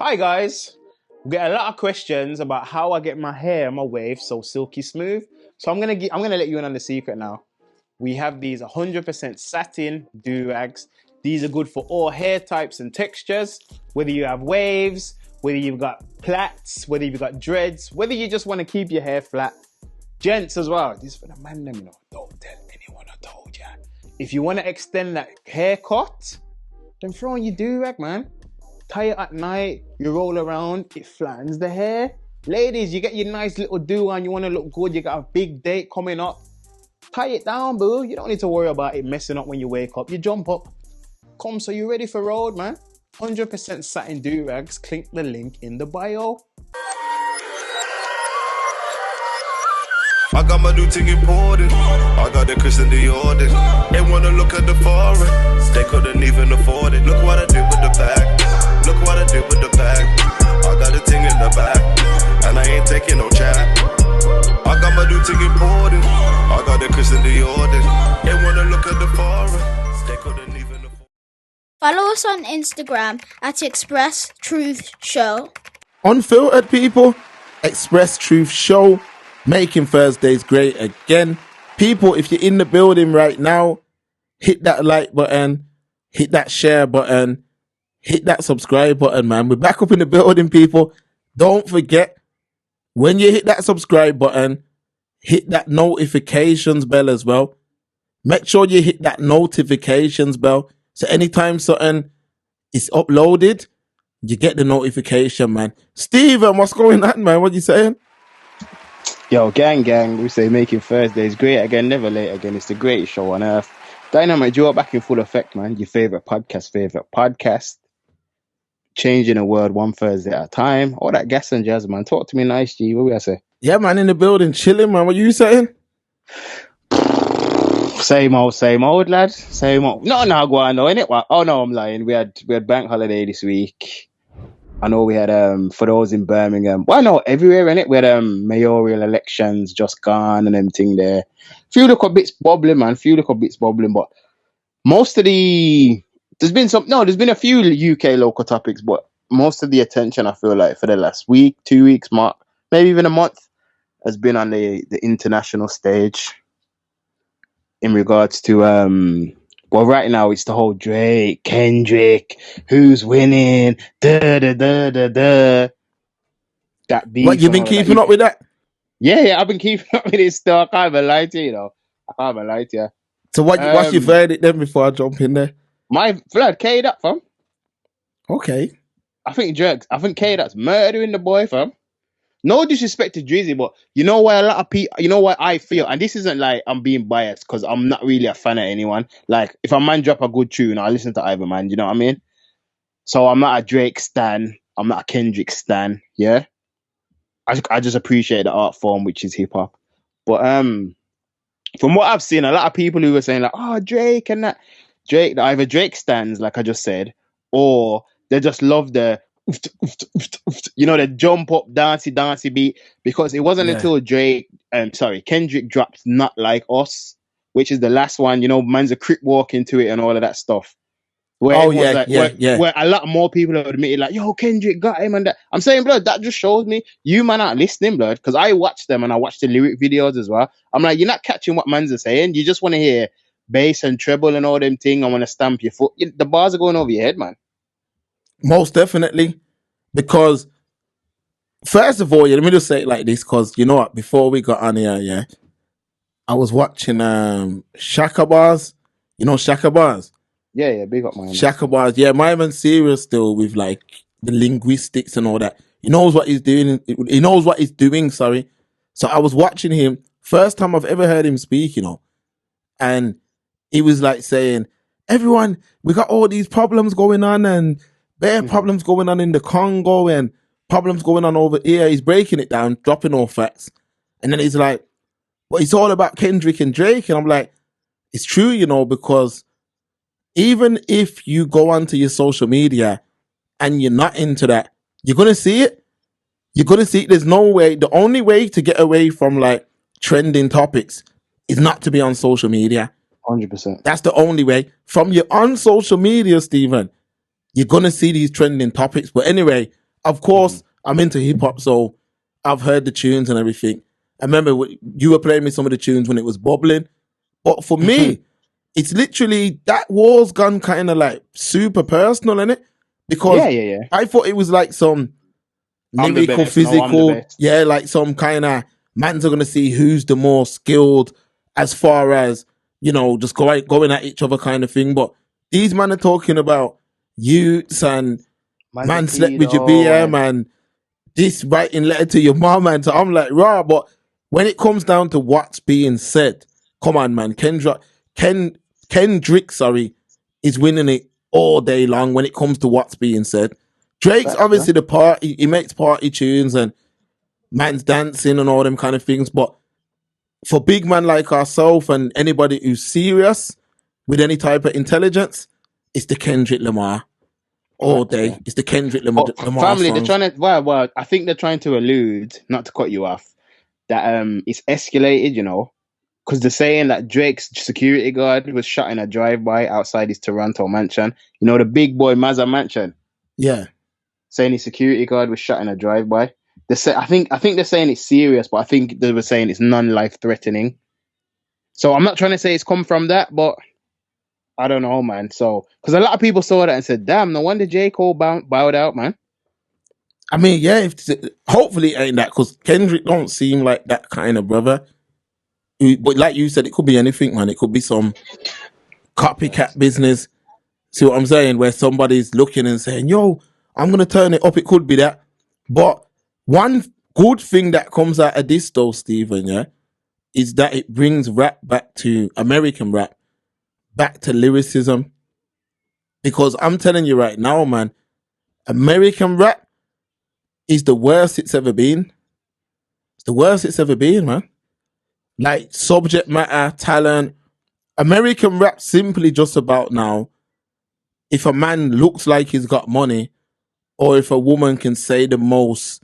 Hi guys, we get a lot of questions about how I get my hair and my waves so silky smooth. So I'm gonna let you in on the secret now. We have these 100% satin do-rags. These are good for all hair types and textures, whether you have waves, whether you've got plaits, whether you've got dreads, whether you just want to keep your hair flat. Gents as well. This is for the man them, you know. Don't tell anyone I told ya. If you want to extend that haircut, then throw on your do-rag, man. Tie it at night, you roll around, it flattens the hair. Ladies, you get your nice little do on, you want to look good, you got a big date coming up. Tie it down, boo. You don't need to worry about it messing up when you wake up. You jump up. Come, so you ready for road, man? 100% satin do-rags. Click the link in the bio. I got my new thing imported. I got the Christian Dior. They wanna look at the foreign. They couldn't even afford it. Look what I did with the bag. Look what I did with the bag. I got a thing in the back, and I ain't taking no chat. I got my new thing imported. I got the Christian Dior. They wanna look at the foreign. They couldn't even afford. Follow us on Instagram at Express Truth Show. Unfiltered, people. Express Truth Show. Making Thursdays great again. People, if you're in the building right now, hit that like button, hit that share button, hit that subscribe button, man. We're back up in the building, people. Don't forget, when you hit that subscribe button, hit that notifications bell as well. Make sure you hit that notifications bell. So anytime something is uploaded, you get the notification, man. Steven, what's going on, man? What you saying? Yo, gang, we say making Thursdays great again, never late again. It's the greatest show on earth. Dynamite Duo back in full effect, man. Your favorite podcast. Changing the world one Thursday at a time. All that gas and jazz, man. Talk to me nice, G. What we I say? Yeah, man, in the building, chilling, man. What you saying? Same old, lad. Same old. No, go on, no, innit? Oh no, I'm lying. We had bank holiday this week. I know we had for those in Birmingham. Well, no, everywhere innit. We had mayoral elections just gone and everything there. Few little bits bubbling, man. But most of there's been a few UK local topics, but most of the attention I feel like for the last week, 2 weeks, mark, maybe even a month, has been on the international stage. In regards to well, right now it's the whole Drake, Kendrick, who's winning, That beef. What, you been keeping up with that? Yeah, I've been keeping up with it still. I can't even lie to you, So what's your verdict then before I jump in there? My blood, K that, fam. Okay. I think K that's murdering the boy, fam. No disrespect to Drizzy, but you know why a lot of people, you know what I feel, and this isn't like I'm being biased because I'm not really a fan of anyone. Like if a man drop a good tune, I listen to either man. You know what I mean? So I'm not a Drake stan. I'm not a Kendrick stan. Yeah, I just appreciate the art form, which is hip hop. But from what I've seen, a lot of people who were saying like, oh, Drake and that either Drake stans, like I just said, or they just love the you know, the jump up dancey beat, because it wasn't until Kendrick dropped Not Like Us, which is the last one, you know, man's a crip walk into it and all of that stuff. Where a lot more people have admitted like, yo, Kendrick got him and that. I'm saying, blood, that just shows me you man aren't listening, blood, because I watched them and I watched the lyric videos as well. I'm like, you're not catching what man's are saying. You just want to hear bass and treble and all them thing. I want to stamp your foot. The bars are going over your head, man. Most definitely. Because, first of all, let me just say it like this, because you know what, before we got on here, I was watching Shaka Bars. You know Shaka Bars? Yeah, big up, man. Shaka Bars, yeah, my man serious still with like the linguistics and all that. He knows what he's doing. So I was watching him, first time I've ever heard him speak, you know, and he was like saying, everyone, we got all these problems going on and there are problems going on in the Congo and problems going on over here. He's breaking it down, dropping all facts. And then he's like, well, it's all about Kendrick and Drake. And I'm like, it's true, you know, because even if you go onto your social media and you're not into that, you're going to see it. There's no way. The only way to get away from like trending topics is not to be on social media. 100%. That's the only way. From your on social media, Stephen, you're going to see these trending topics. But anyway, Of course, I'm into hip hop, so I've heard the tunes and everything. I remember you were playing me some of the tunes when it was bubbling. But for me, it's literally that war's gone kind of like super personal, innit? Because Yeah. I thought it was like some I'm the lyrical, best. No, I'm the physical, best. yeah, like some kind of mans are gonna see who's the more skilled as far as just going at each other kind of thing. But these men are talking about youths and man slept with your BM and this writing letter to your mom, and so I'm like, rah. But when it comes down to what's being said, come on, man, Kendrick, sorry, is winning it all day long when it comes to what's being said. Drake's Facts, obviously the party. He makes party tunes and man's dancing and all them kind of things. But for big man like ourselves and anybody who's serious with any type of intelligence, it's the Kendrick Lamar all Facts, day. yeah. It's the Kendrick But Lamar family, they're songs. trying to. Well, I think they're trying to allude, not to cut you off, that it's escalated. Because they're saying that Drake's security guard was shot in a drive-by outside his Toronto mansion. The big boy Mazza mansion. Yeah. Saying his security guard was shot in a drive-by. I think they're saying it's serious, but I think they were saying it's non-life threatening. So I'm not trying to say it's come from that, but I don't know, man. So because a lot of people saw that and said, "Damn, no wonder J. Cole bowed out, man." I mean, yeah, hopefully it ain't that, because Kendrick don't seem like that kind of brother. But like you said, it could be anything, man. It could be some copycat business. See what I'm saying? Where somebody's looking and saying, yo, I'm going to turn it up. It could be that. But one good thing that comes out of this, though, Stephen, yeah, is that it brings rap back to American rap, back to lyricism. Because I'm telling you right now, man, American rap is the worst it's ever been. It's the worst it's ever been, man. Like subject matter, talent. American rap simply just about now, if a man looks like he's got money, or if a woman can say the most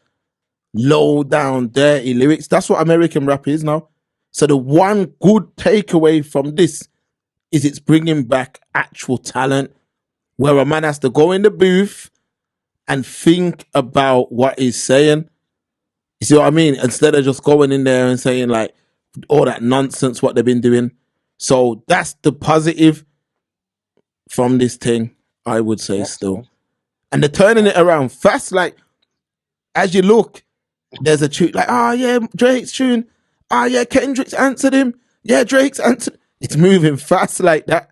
low down, dirty lyrics. That's what American rap is now. So the one good takeaway from this is it's bringing back actual talent, where a man has to go in the booth and think about what he's saying. You see what I mean? Instead of just going in there and saying like all that nonsense what they've been doing. So that's the positive from this thing, I would say. That's still. True. And they're turning it around fast. Like, as you look, there's a tune like, yeah, Drake's tune. Yeah, Kendrick's answered him. Yeah, Drake's answered. It's moving fast like that.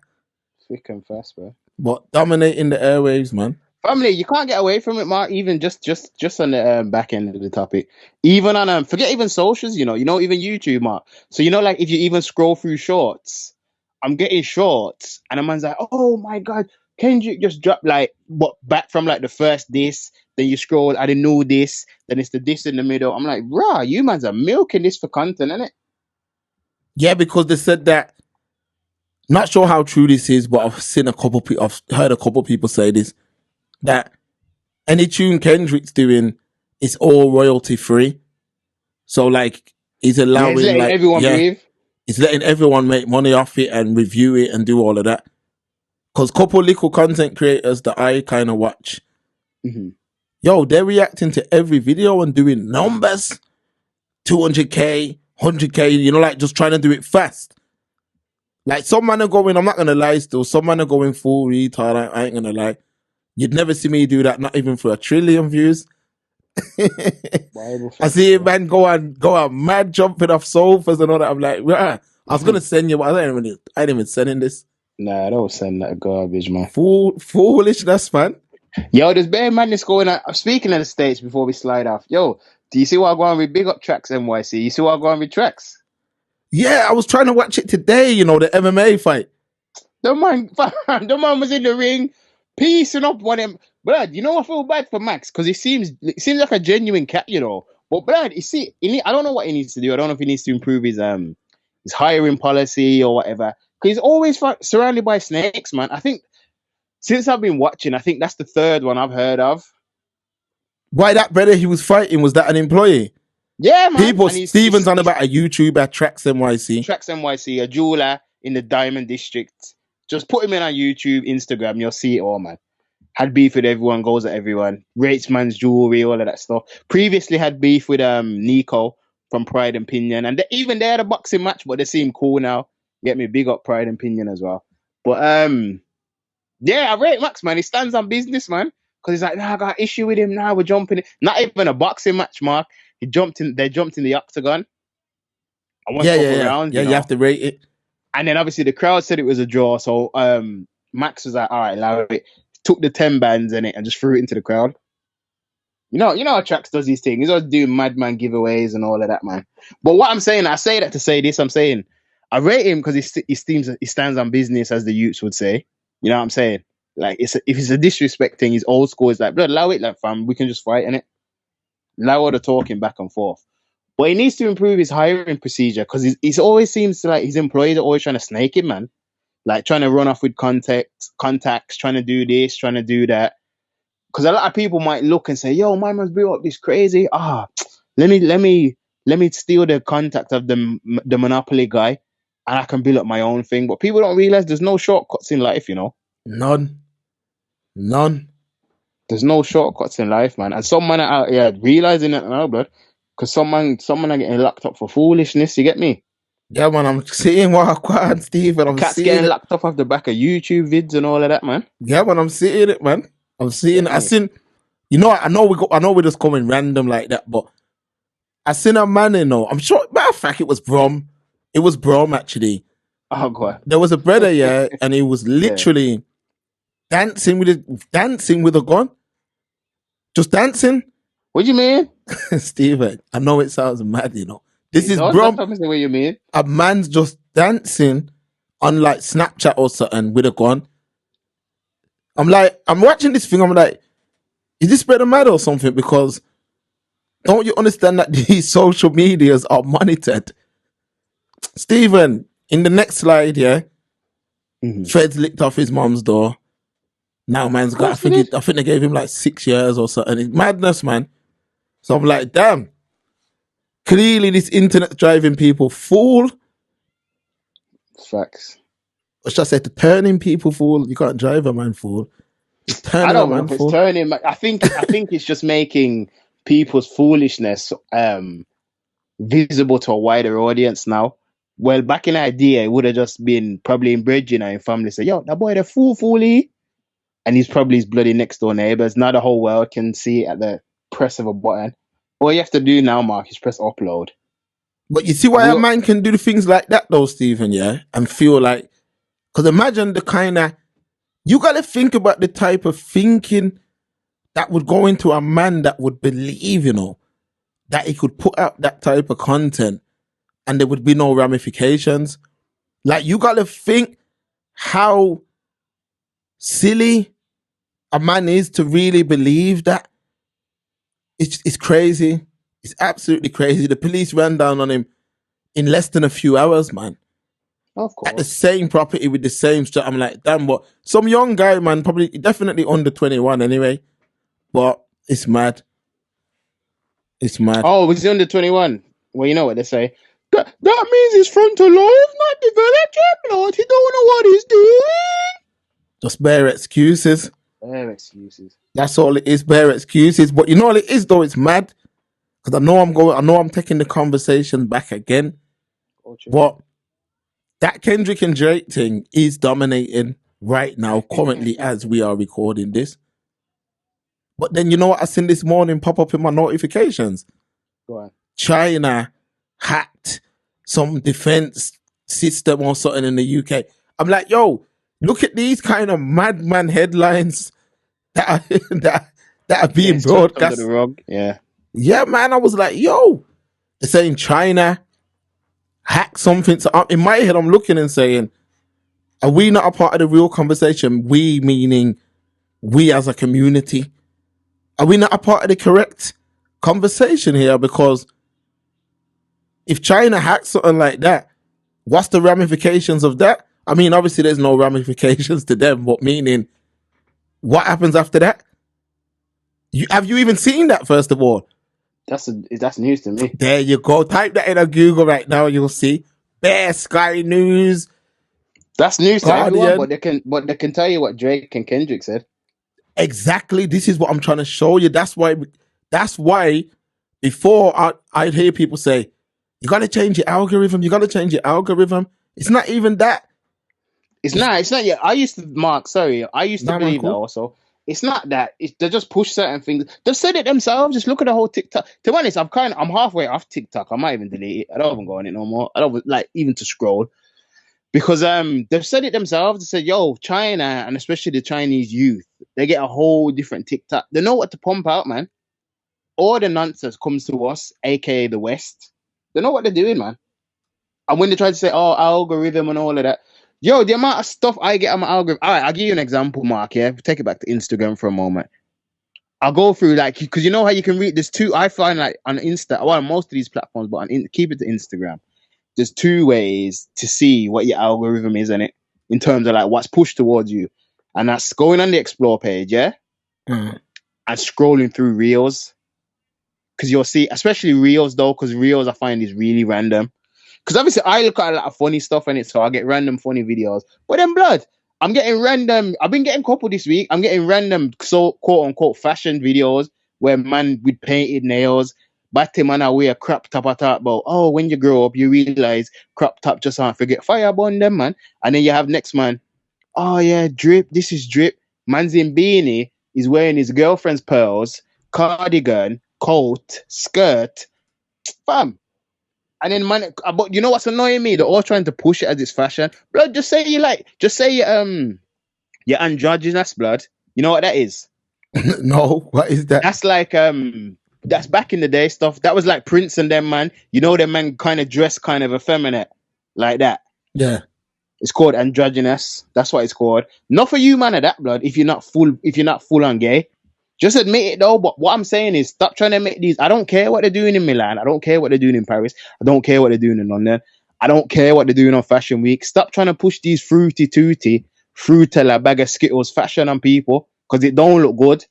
Thick and fast, bro. But dominating the airwaves, man. Family, you can't get away from it, Mark. Even just on the back end of the topic, even on forget even socials, even YouTube, Mark. So like if you even scroll through shorts, I'm getting shorts, and a man's like, "Oh my god, Kendrick just dropped like what back from like the first diss." Then you scroll, I didn't know this. Then it's the diss in the middle. I'm like, "Rah, you mans are milking this for content, innit?" Yeah, because they said that. Not sure how true this is, but I've heard a couple people say this. That any tune Kendrick's doing is all royalty free. So like he's allowing he's letting everyone breathe. He's letting everyone make money off it and review it and do all of that. Because couple little content creators that I kind of watch, yo, they're reacting to every video and doing numbers, 200k, 100k, like just trying to do it fast. Like some man are going, I'm not gonna lie still, some man are going full retard, I ain't gonna lie. You'd never see me do that, not even for 1 trillion views. I see a man go on mad jumping off sofas and all that. I'm like, I was gonna send you, but I ain't even sending this. Nah, don't send that garbage, man. Foolishness, man. Yo, there's bare madness going on. Speaking of the States, before we slide off, yo, do you see what I'm going with Big Up Tracks NYC? You see what I'm going with Tracks? Yeah, I was trying to watch it today, the MMA fight. The man was in the ring, piecing up one of them. Blood, I feel bad for Max, because he seems like a genuine cat, But blood, I don't know what he needs to do. I don't know if he needs to improve his hiring policy or whatever. Because he's always surrounded by snakes, man. I think since I've been watching, I think that's the third one I've heard of. Why that brother he was fighting, was that an employee? Yeah, man. Steven's on about a YouTuber, Tracks NYC. Tracks NYC, a jeweler in the Diamond District. Just put him in on YouTube, Instagram, you'll see it all, man. Had beef with everyone, goes at everyone, rates man's jewelry, all of that stuff. Previously had beef with Nico from Pride and Pinion, and even they had a boxing match, but they seem cool now. Get me, big up Pride and Pinion as well. But yeah, I rate Max, man. He stands on business, man. Because he's like, nah, I got an issue with him now. We're jumping in. Not even a boxing match, Mark. They jumped in the octagon. I want a couple rounds. Yeah, you know? you have to rate it. And then obviously the crowd said it was a draw. So Max was like, all right, allow it. Took the 10 bands in it and just threw it into the crowd. You know how Trax does these things. He's always doing madman giveaways and all of that, man. But what I'm saying, I say that to say this. I'm saying I rate him because he stands on business, as the youths would say. You know what I'm saying? Like, if it's a disrespect thing, he's old school. It's like, blood, allow it, like, fam. We can just fight in it. Allow all the talking back and forth. But he needs to improve his hiring procedure because he always seems to, like, his employees are always trying to snake him, man. Like, trying to run off with contacts, trying to do this, trying to do that. Because a lot of people might look and say, yo, my man's built up this crazy. Let me steal the contact of the monopoly guy and I can build up my own thing. But people don't realize there's no shortcuts in life, you know? None. There's no shortcuts in life, man. And some man are out here realizing it now, blood. Because some man are getting locked up for foolishness, you get me? Yeah, man, I'm seeing what I want, Steve, and I'm Cats seeing getting it. locked up off the back of YouTube vids and all of that, man. Yeah, man, I'm seeing it, man. I'm seeing. Yeah, I seen. You know, I know we're just coming random like that, but I seen a man, you know. I'm sure. Matter of fact, it was Brom. It was Brom actually. Oh god. There was a brother, yeah, and he was literally dancing with a gun, just dancing. What do you mean? Steven, I know it sounds mad, you know. This is That's Brom. obviously what you mean. A man's just dancing on like Snapchat or something with a gun. I'm watching this thing. I'm like, is this brother mad or something? Because don't you understand that these social medias are monitored? Stephen, in the next slide, yeah, Feds licked off his mom's door. Now man's got, I think they gave him like 6 years or something. It's madness, man. So I'm like, damn. Clearly this internet's driving people fool. Facts. Or should I say, to turning people fool? You can't drive a man fool. It's turning I don't a know man if fool. it's turning. I think it's just making people's foolishness visible to a wider audience now. Well, back in that day, it would have just been probably in bridging and in family say, yo, that boy, the foolie. And he's probably his bloody next door neighbors. Now the whole world can see it at the press of a button. All you have to do now, Mark, is press upload. But you see why a man can do things like that though, Stephen, yeah? And feel like, because imagine the kind of, you got to think about the type of thinking that would go into a man that would believe, you know, that he could put out that type of content and there would be no ramifications. Like, you got to think how silly a man is to really believe that. It's crazy. It's absolutely crazy. The police ran down on him in less than a few hours, man. Of course. At the same property with the same stuff. I'm like, damn, but some young guy, man, probably definitely under 21 anyway. But it's mad. It's mad. Oh, was he under 21? Well, you know what they say. That means his frontal lobe not developed yet, Lord. He don't know what he's doing. Just bare excuses. Bare excuses. That's all it is, bare excuses. But you know what it is though? It's mad. Because I know I'm taking the conversation back again. But that Kendrick and Drake thing is dominating right now, currently, as we are recording this. But then you know what I seen this morning pop up in my notifications? Go on. China hacked some defense system or something in the UK. I'm like, yo, look at these kind of madman headlines that are being broadcast. Under the rug. Yeah. Yeah, man. I was like, yo, they're saying China hacked something. So in my head, I'm looking and saying, are we not a part of the real conversation? We meaning we as a community. Are we not a part of the correct conversation here? Because if China hacks something like that, what's the ramifications of that? I mean, obviously there's no ramifications to them, but meaning what happens after that? Have you even seen that, first of all? That's news to me. There you go. Type that in on Google right now. You'll see Bear Sky News. That's news to Guardian. everyone, but they can tell you what Drake and Kendrick said. Exactly. This is what I'm trying to show you. That's why before I'd hear people say, you got to change your algorithm. You got to change your algorithm. It's not even that. It's not. Yeah, I used to I used to Nah, man, believe that cool. also. It's not that. They just push certain things. They've said it themselves. Just look at the whole TikTok. To be honest, I'm halfway off TikTok. I might even delete it. I don't even go on it no more. I don't like even to scroll because they've said it themselves. They said, "Yo, China and especially the Chinese youth, they get a whole different TikTok. They know what to pump out, man. All the nonsense comes to us, aka the West. They know what they're doing, man. And when they try to say, oh, algorithm and all of that, yo, the amount of stuff I get on my algorithm. All right, I'll give you an example, Mark. Yeah, take it back to Instagram for a moment. I'll go through like because you know how you can read. There's two. I find like on Insta, well, on most of these platforms, but keep it to Instagram. There's two ways to see what your algorithm is in it in terms of like what's pushed towards you, and that's going on the explore page, yeah, Mm. and scrolling through reels because you'll see, especially reels though, because reels I find is really random. Because obviously I look at a lot of funny stuff in it, so I get random funny videos. But then, blood, I'm getting random. I've been getting a couple this week. I'm getting random, so quote unquote, fashion videos where man with painted nails, batty man I wear crop top. I talk about, oh, when you grow up, you realize crop top just aren't forget fire burn them, man. And then you have next man, oh yeah, drip. This is drip. Man's in beanie. He's wearing his girlfriend's pearls, cardigan, coat, skirt, fam. And then man, but you know what's annoying me? They're all trying to push it as it's fashion. Blood, just say you're androgynous, blood. You know what that is? No, what is that? That's like that's back in the day stuff. That was like Prince and them, man. You know them man kind of dress kind of effeminate. Like that. Yeah. It's called androgynous. That's what it's called. Not for you, man, of that blood, if you're not full on gay. Just admit it though, but what I'm saying is stop trying to make these. I don't care what they're doing in Milan. I don't care what they're doing in Paris. I don't care what they're doing in London. I don't care what they're doing on Fashion Week. Stop trying to push these fruitella bag of Skittles fashion on people because it don't look good.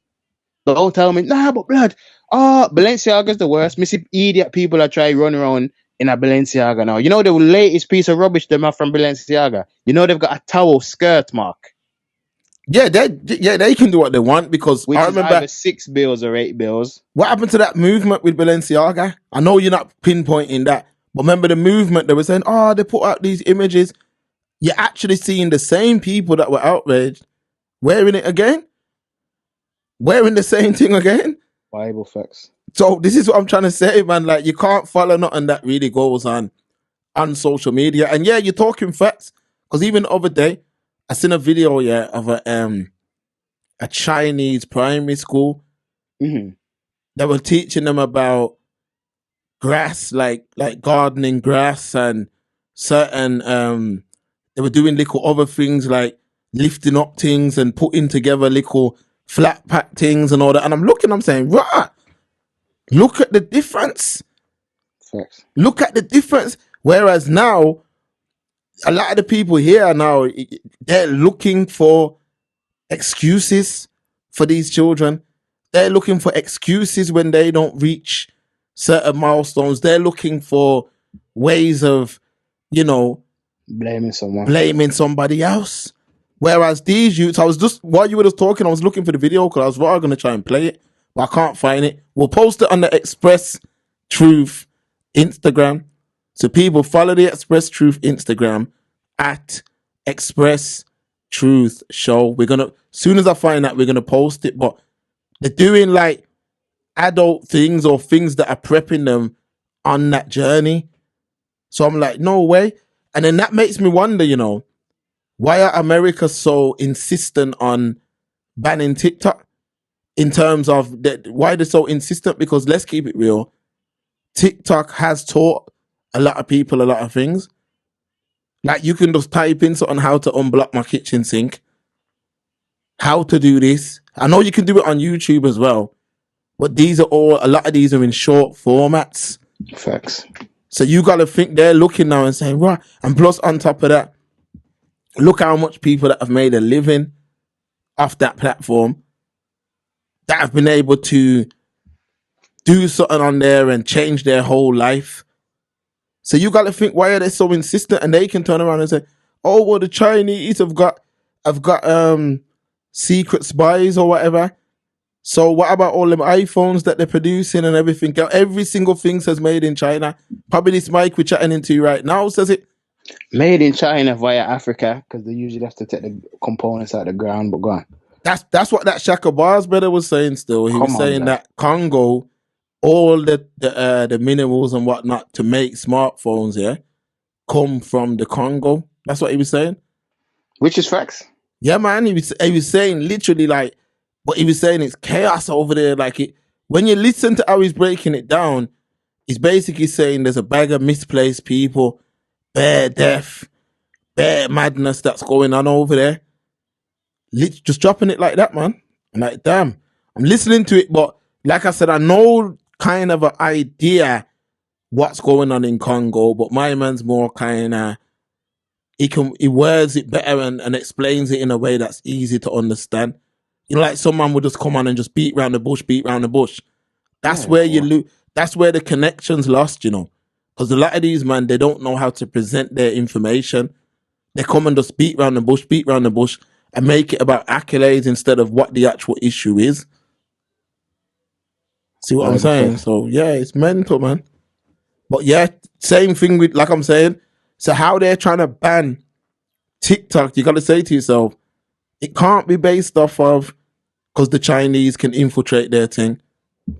Don't tell me, nah, but blood. Oh, Balenciaga's the worst. Missy idiot people that try run around in a Balenciaga now. You know the latest piece of rubbish they have from Balenciaga? You know they've got a towel skirt, Mark. Yeah, they can do what they want because Which I is remember either 6 bills or 8 bills. what happened to that movement with Balenciaga. I know you're not pinpointing that, but remember the movement? They were saying, "Oh, they put out these images." You're actually seeing the same people that were outraged wearing it again, wearing the same thing again. Bible facts. So this is what I'm trying to say, man. Like you can't follow nothing that really goes on social media. And yeah, you're talking facts because even the other day, I seen a video of a Chinese primary school. Mm-hmm. They were teaching them about grass, like gardening grass and certain. They were doing little other things like lifting up things and putting together little flat pack things and all that. And I'm saying, right, look at the difference. Facts. Look at the difference. Whereas now, a lot of the people here now, they're looking for excuses for these children. They're looking for excuses when they don't reach certain milestones. They're looking for ways of, Blaming someone. blaming somebody else. Whereas these youths, while you were just talking, I was looking for the video because I was going to try and play it, but I can't find it. We'll post it on the Express Truth Instagram. So people follow the Express Truth Instagram at Express Truth Show. Soon as I find that, we're gonna post it. But they're doing like adult things or things that are prepping them on that journey. So I'm like, no way. And then that makes me wonder, why are America so insistent on banning TikTok? In terms of why they're so insistent? Because let's keep it real, TikTok has taught a lot of people a lot of things. Like you can just type in something, how to unblock my kitchen sink, how to do this. I know you can do it on YouTube as well, but a lot of these are in short formats. Facts. So you got to think they're looking now and saying, right. And plus on top of that, look how much people that have made a living off that platform that have been able to do something on there and change their whole life. So you got to think, why are they so insistent? And they can turn around and say, "Oh, well, the Chinese have got secret spies or whatever. So what about all them iPhones that they're producing and everything? Every single thing says made in China. Probably this mic we're chatting into right now says it. Made in China via Africa, because they usually have to take the components out of the ground. But go on. That's what that Shaka Bar's brother was saying still. He was Come on, saying blood. that Congo, all the minerals and whatnot to make smartphones, yeah, come from the Congo. That's what he was saying. Which is facts. Yeah, man. He was saying literally like, but he was saying it's chaos over there. Like it, when you listen to how he's breaking it down, he's basically saying there's a bag of misplaced people, bare death, bare madness that's going on over there. Just dropping it like that, man. I'm like, damn. I'm listening to it, but like I said, I know kind of an idea what's going on in Congo, but my man's more kind of, he words it better and explains it in a way that's easy to understand. You know, like someone would just come on and just beat around the bush. That's where you lose. That's where the connection's lost, you know. Because a lot of these man, they don't know how to present their information. They come and just beat around the bush, and make it about accolades instead of what the actual issue is. See what I'm saying? So yeah, it's mental, man. But yeah, same thing with, like I'm saying. So how they're trying to ban TikTok, you got to say to yourself, it can't be based off of because the Chinese can infiltrate their thing,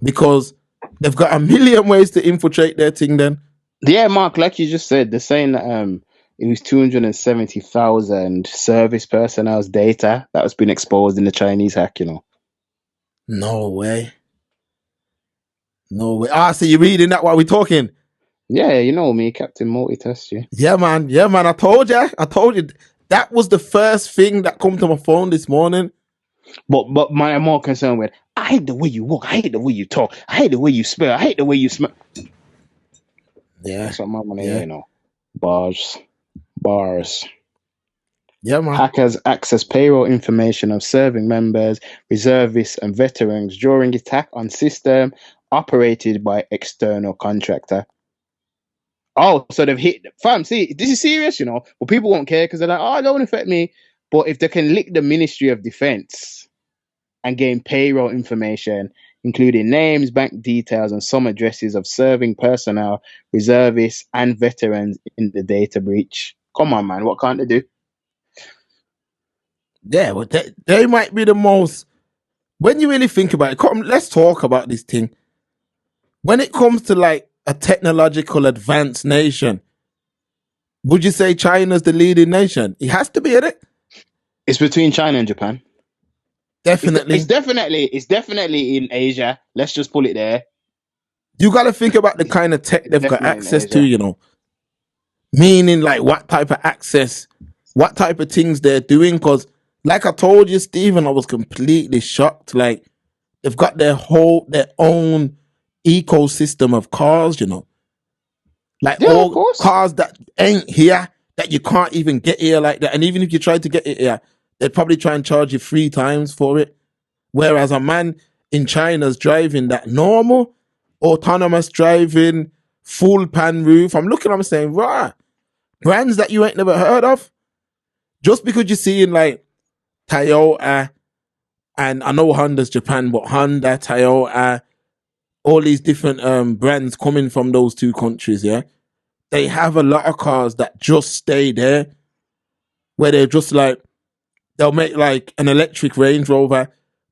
because they've got a million ways to infiltrate their thing. Then Yeah, Mark, like you just said, they're saying that it was 270,000 service personnel's data that was being exposed in the Chinese hack, you know. no way. So you're reading that while we're talking? Yeah, you know me, Captain Multitask, you. Yeah, man. I told you. That was the first thing that come to my phone this morning. But I'm more concerned with, I hate the way you walk, I hate the way you talk, I hate the way you spell, I hate the way you smell. Yeah. That's what my money, you know. Bars. Yeah, man. Hackers access payroll information of serving members, reservists, and veterans during attack on system operated by external contractor. Oh, so they've hit, fam, see, this is serious, you know, but people won't care because they're like, oh, it don't affect me. But if they can lick the Ministry of Defense and gain payroll information, including names, bank details, and some addresses of serving personnel, reservists, and veterans in the data breach. Come on, man, what can't they do? Yeah, but they might be the most, when you really think about it, let's talk about this thing. When it comes to like a technological advanced nation, would you say China's the leading nation? It has to be, isn't it? It's between China and Japan. Definitely. It's definitely in Asia. Let's just pull it there. You got to think about the kind of tech they've got access to, you know. Meaning like what type of access, what type of things they're doing. Because like I told you, Stephen, I was completely shocked. Like they've got their own ecosystem of cars, you know. Like all cars that ain't here, that you can't even get here like that. And even if you try to get it here, they'd probably try and charge you 3 times for it. Whereas a man in China's driving that normal, autonomous driving, full pan roof. I'm saying, right, brands that you ain't never heard of. Just because you're seeing like Toyota, and I know Honda's Japan, but Honda, Toyota, all these different brands coming from those 2 countries, yeah, they have a lot of cars that just stay there, where they're just like, they'll make like an electric Range Rover,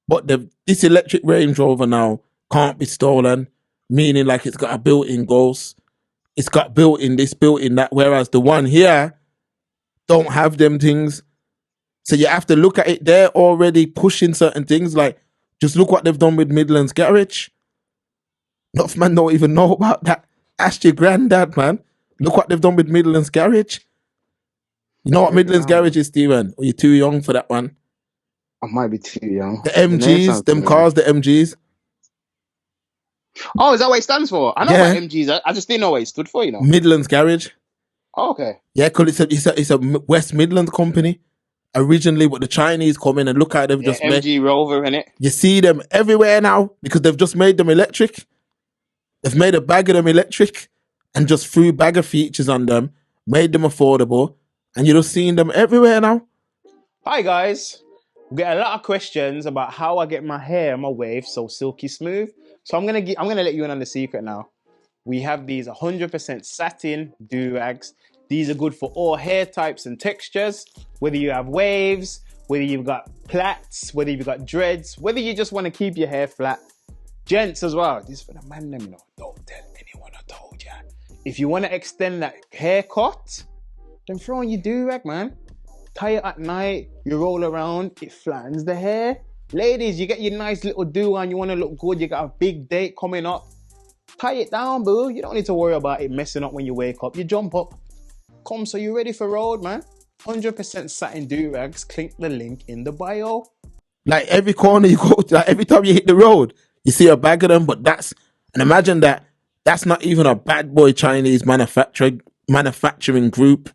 but this electric Range Rover now can't be stolen, meaning like it's got a built-in ghost, it's got built-in this, built-in that, whereas the one here don't have them things. So you have to look at it, they're already pushing certain things, like just look what they've done with Midlands Garage. Enough man don't even know about that. Ask your granddad, man. Look what they've done with Midlands Garage. You know what Midlands Garage is, Stephen? Or you're too young for that one? I might be too young. The MGs, them cars, the MGs. Oh, is that what it stands for? I know what MGs. I just didn't know what it stood for, you know. Midlands Garage. Oh, okay. Yeah, because it's a West Midlands company originally, but the Chinese come in and look at them, just MG Rover in it. You see them everywhere now because they've just made them electric. They've made a bag of them electric and just threw bag of features on them, made them affordable, and you're just seeing them everywhere now. Hi guys, We get a lot of questions about how I get my hair and my waves so silky smooth. So I'm gonna let you in on the secret now. We have these 100% satin do-rags. These are good for all hair types and textures, whether you have waves, whether you've got plaits, whether you've got dreads, whether you just want to keep your hair flat. Gents as well. This is for the man them, you know. Don't tell anyone I told ya. If you want to extend that haircut, then throw on your do-rag, man. Tie it at night, you roll around, it flattens the hair. Ladies, you get your nice little do on, you want to look good, you got a big date coming up. Tie it down, boo. You don't need to worry about it messing up when you wake up. You jump up. Come, so you ready for road, man? 100% satin do-rags. Click the link in the bio. Like every corner you go to, like every time you hit the road, you see a bag of them. But and imagine that's not even a bad boy Chinese manufacturing group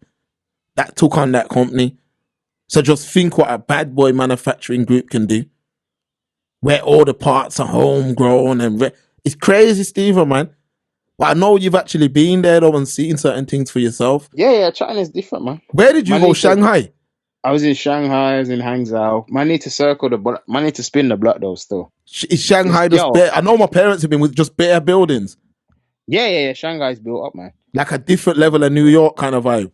that took on that company. So just think what a bad boy manufacturing group can do, where all the parts are homegrown and it's crazy, Stephen, man. But I know you've actually been there though and seen certain things for yourself. Yeah, China's different, man. Where did you go? Shanghai? I was in Shanghai, I was in Hangzhou. Man, need to circle the block. Man, need to spin the block though still. Is Shanghai just bare? I know my parents have been with just bare buildings. Yeah. Shanghai's built up, man. Like a different level of New York kind of vibe.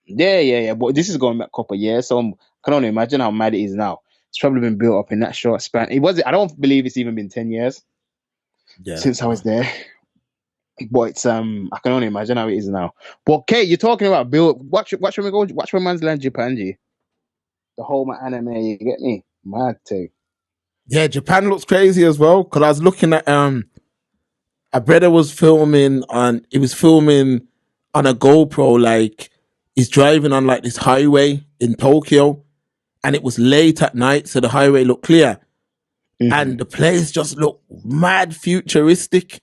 Yeah. But this is going back a couple of years, so I can only imagine how mad it is now. It's probably been built up in that short span. I don't believe it's even been 10 years since I was there. But it's I can only imagine how it is now. But Kate, you're talking about build. Watch when we go. Watch when man's land Japan, G. The whole anime, you get me? Mad thing. Yeah, Japan looks crazy as well. Cause I was looking at a brother was filming on a GoPro, like he's driving on like this highway in Tokyo, and it was late at night, so the highway looked clear. Mm-hmm. And the place just looked mad futuristic.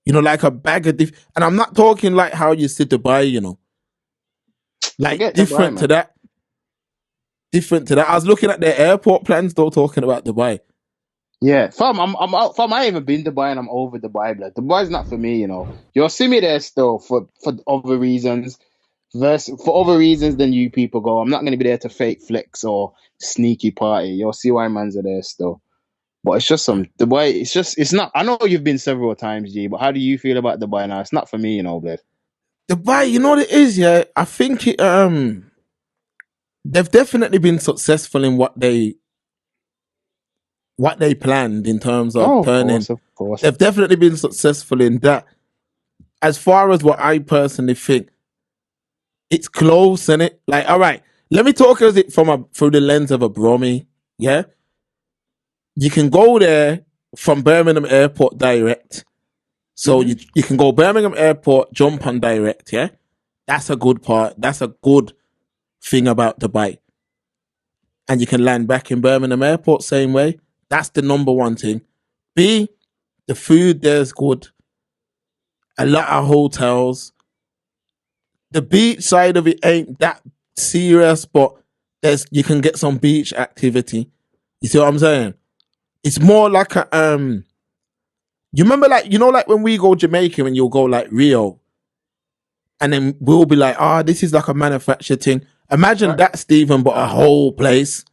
You know, like a bag of and I'm not talking like how you see Dubai, you know. Like different to that. Different to that. I was looking at their airport plans though, talking about Dubai. Yeah, fam, fam, I ain't even been to Dubai and I'm over Dubai, blood. Dubai's not for me, you know. You'll see me there still for other reasons. For other reasons than you people go. I'm not gonna be there to fake flex or sneaky party. You'll see why mans are there still. But it's just Dubai, it's not, I know you've been several times, G, but how do you feel about Dubai now? It's not for me, you know, blood. Dubai, you know what it is, yeah? I think they've definitely been successful in what they planned in terms of turning. Of course. They've definitely been successful in that. As far as what I personally think, it's close, isn't it? Like, all right, let me talk as it through the lens of a bromie, yeah? You can go there from Birmingham Airport direct. So you can go Birmingham Airport, jump on direct, yeah? That's a good part. That's a good thing about Dubai. And you can land back in Birmingham Airport same way. That's the number one thing. B, the food there's good. A lot of hotels. The beach side of it ain't that serious, but you can get some beach activity. You see what I'm saying? It's more like a you remember like when we go Jamaica and you'll go like Rio, and then we'll be like, this is like a manufactured thing. Imagine that, Stephen, but a whole place.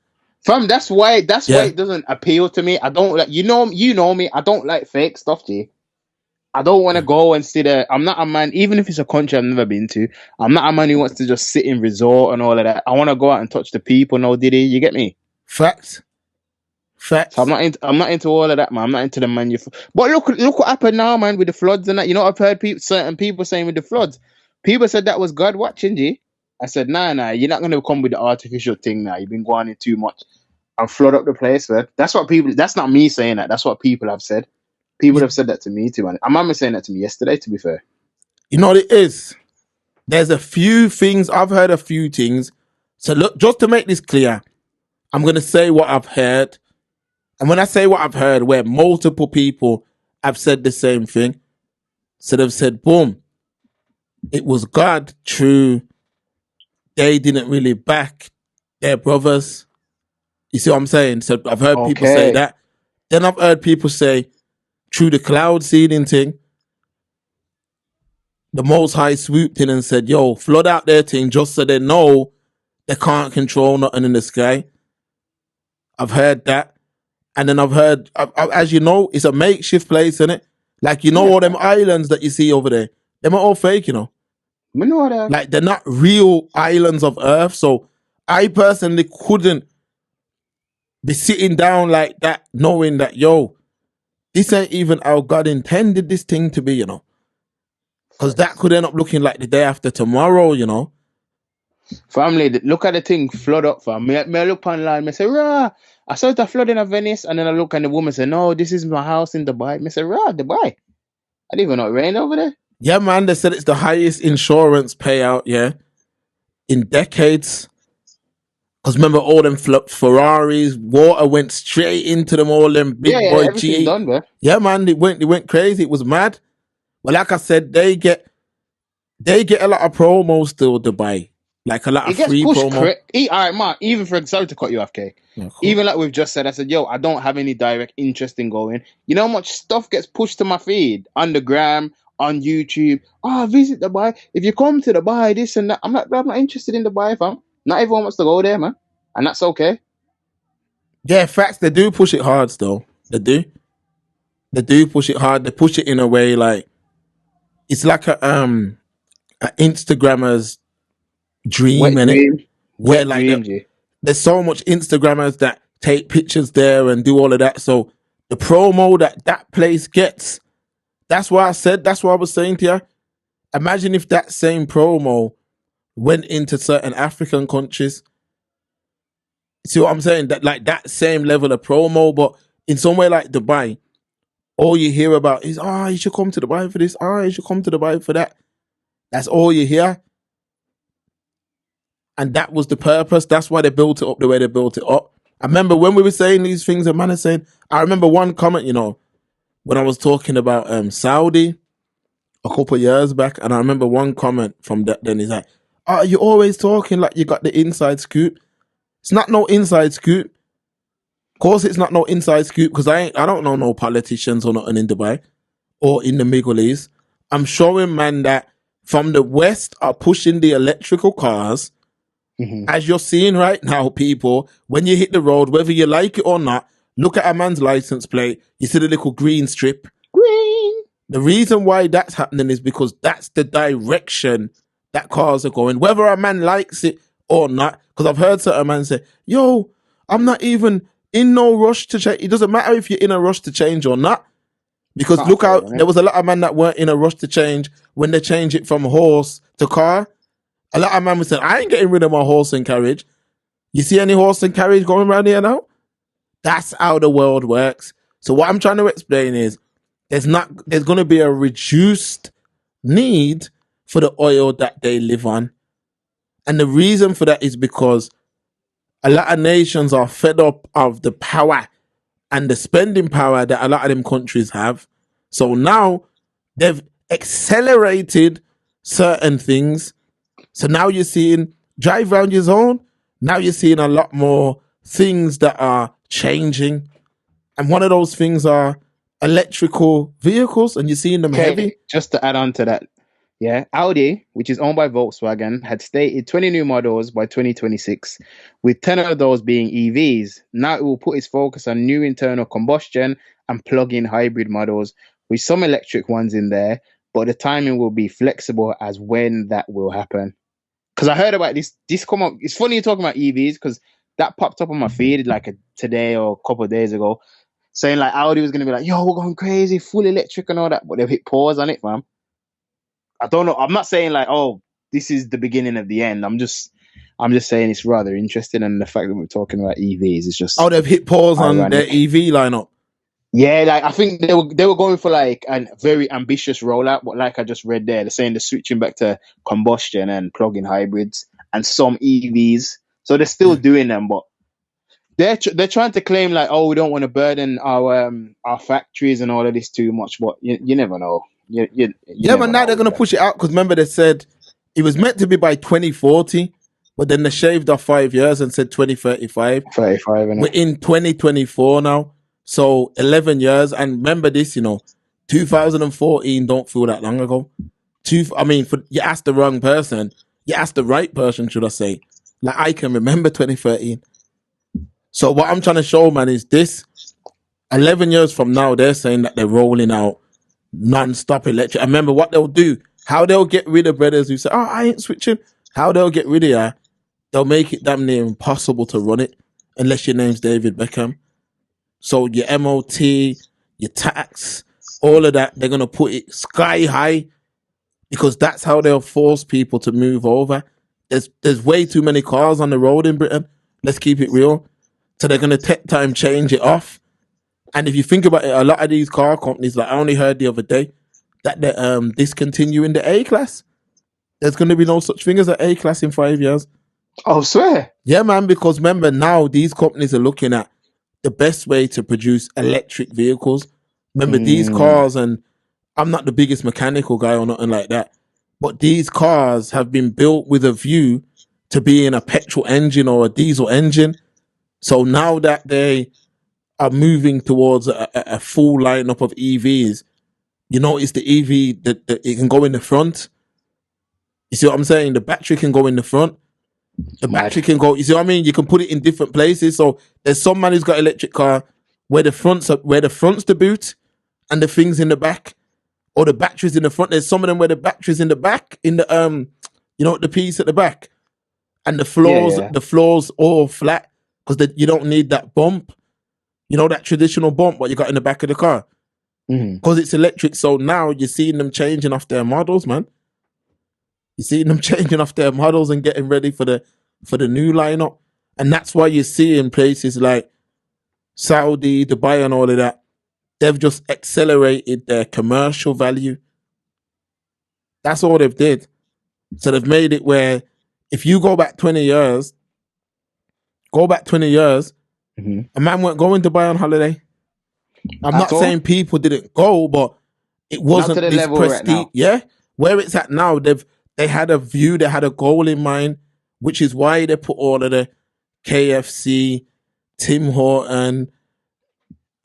Fam, that's why it doesn't appeal to me. I don't like you know me. I don't like fake stuff, G. I don't want to go and sit there. I'm not a man, even if it's a country I've never been to. I'm not a man who wants to just sit in resort and all of that. I want to go out and touch the people. No, Diddy, you get me? Facts. So I'm not into all of that, man. I'm not into the But look what happened now, man, with the floods and that. You know, I've heard certain people saying with the floods, people said that was God watching, G. I said, nah, you're not gonna come with the artificial thing now. You've been going in too much and flood up the place, man. That's not me saying that. That's what people have said. People have said that to me too, man. My mum was saying that to me yesterday, to be fair. You know what it is? There's a few things. I've heard a few things. So look, just to make this clear, I'm going to say what I've heard. And when I say what I've heard, where multiple people have said the same thing. So they've said, boom, it was God, true. They didn't really back their brothers. You see what I'm saying? So I've heard people say that. Then I've heard people say, through the cloud seeding thing, the Most High swooped in and said, yo, flood out their thing just so they know they can't control nothing in the sky. I've heard that. And then I've heard, as you know, it's a makeshift place, isn't it? Like, you know, all them islands that you see over there, them are all fake, you know. We know that. Like, they're not real islands of Earth. So I personally couldn't be sitting down like that, knowing that, yo, this ain't even how God intended this thing to be, you know. Because that could end up looking like the day after tomorrow, you know. Family, look at the thing flood up, fam. Me I look online, me say, rah, I saw the flood in Venice, and then I look and the woman say, no, this is my house in Dubai. Me say, rah, Dubai. I didn't even know it rained over there. Yeah, man, they said it's the highest insurance payout, yeah, in decades. Because remember, all them Ferraris, water went straight into them, all them big boy everything G8. done, bro. Yeah, man, it went crazy. It was mad. But like I said, they get a lot of promos still, Dubai. Like a lot It of gets free pushed. promo. All right, Mark. Even for sorry to cut you off, K. Yeah, cool. Even like we've just said, I said, yo, I don't have any direct interest in going. You know how much stuff gets pushed to my feed on the gram, on YouTube. Oh, visit Dubai. If you come to Dubai, this and that. I'm not interested in Dubai, fam. Not everyone wants to go there, man, and that's okay. Yeah, facts. They do push it hard, still. They do. They do push it hard. They push it in a way like it's like a Instagrammer's dream, Wet innit? dream. Where Wet like dream, G. there's so much Instagrammers that take pictures there and do all of that. So the promo that place gets, that's why I was saying to you, imagine if that same promo went into certain African countries. See what I'm saying? That like that same level of promo, but in somewhere like Dubai, all you hear about is, you should come to Dubai for this. You should come to Dubai for that. That's all you hear. And that was the purpose. That's why they built it up the way they built it up. I remember when we were saying these things, a man is saying, I remember one comment, you know, when I was talking about Saudi a couple of years back, and I remember one comment from that, then he's like, you're always talking like you got the inside scoop. It's not no inside scoop. Of course it's not no inside scoop, because I don't know no politicians or nothing in Dubai or in the Middle East. I'm showing, man, that from the West are pushing the electrical cars. Mm-hmm. As you're seeing right now, people, when you hit the road, whether you like it or not, look at a man's license plate. You see the little green strip. Green. The reason why that's happening is because that's the direction that cars are going, whether a man likes it or not. Because I've heard certain man say, yo, I'm not even in no rush to change. It doesn't matter if you're in a rush to change or not. Because look out, there was a lot of men that weren't in a rush to change when they change it from horse to car. A lot of men would say, I ain't getting rid of my horse and carriage. You see any horse and carriage going around here now? That's how the world works. So what I'm trying to explain is there's going to be a reduced need for the oil that they live on. And the reason for that is because a lot of nations are fed up of the power and the spending power that a lot of them countries have. So now they've accelerated certain things. So now you're seeing drive around your zone. Now you're seeing a lot more things that are changing. And one of those things are electrical vehicles, and you're seeing them heavy. Just to add on to that, yeah, Audi, which is owned by Volkswagen, had stated 20 new models by 2026, with 10 of those being EVs. Now it will put its focus on new internal combustion and plug-in hybrid models, with some electric ones in there, but the timing will be flexible as when that will happen. Because I heard about this come up. It's funny you're talking about EVs, because that popped up on my feed like today or a couple of days ago, saying like Audi was going to be like, yo, we're going crazy, full electric and all that, but they've hit pause on it, fam. I don't know. I'm not saying like, oh, this is the beginning of the end. I'm just saying it's rather interesting, and the fact that we're talking about EVs is just they've hit pause ironic. on their EV lineup. Yeah, like I think they were going for like a very ambitious rollout, but like I just read there, they're saying they're switching back to combustion and plug-in hybrids and some EVs. So they're still doing them, but they're trying to claim like, oh, we don't want to burden our factories and all of this too much, but you never know. Yeah, but now they're going to push it out, because remember they said it was meant to be by 2040, but then they shaved off 5 years and said 2035. 35, We're in 2024 now, so 11 years. And remember this, 2014 don't feel that long ago. You asked the wrong person. You asked the right person, should I say. Like, I can remember 2013. So what I'm trying to show, man, is this 11 years from now, they're saying that they're rolling out non-stop electric. I remember what they'll do, how they'll get rid of brothers who say, oh, I ain't switching. How they'll get rid of you, they'll make it damn near impossible to run it unless your name's David Beckham. So your MOT, your tax, all of that, they're going to put it sky high because that's how they'll force people to move over. There's way too many cars on the road in Britain. Let's keep it real. So they're going to take time, change it off. And if you think about it, a lot of these car companies, like I only heard the other day, that they're discontinuing the A-Class. There's going to be no such thing as an A-Class in 5 years. Oh, swear. Yeah, man, because remember now these companies are looking at the best way to produce electric vehicles. Remember these cars, and I'm not the biggest mechanical guy or nothing like that, but these cars have been built with a view to being a petrol engine or a diesel engine. So now that they are moving towards a full lineup of EVs, you notice the EV that it can go in the front. You see what I'm saying? The battery can go in the front. The battery can go. You see what I mean? You can put it in different places. So there's some man who's got an electric car where the front's the boot and the things in the back, or the batteries in the front. There's some of them where the batteries in the back, in the the piece at the back, and the floors all flat because you don't need that bump. You know, that traditional bump what you got in the back of the car because it's electric. So now you're seeing them changing off their models, man. You're seeing them changing off their models and getting ready for the new lineup. And that's why you see in places like Saudi, Dubai and all of that, they've just accelerated their commercial value. That's all they've did. So they've made it where if you go back 20 years, a man weren't going to Dubai on holiday. I'm not saying people didn't go, but it wasn't to the this level prestige. right now. Yeah, where it's at now, they had a view, they had a goal in mind, which is why they put all of the KFC, Tim Horton,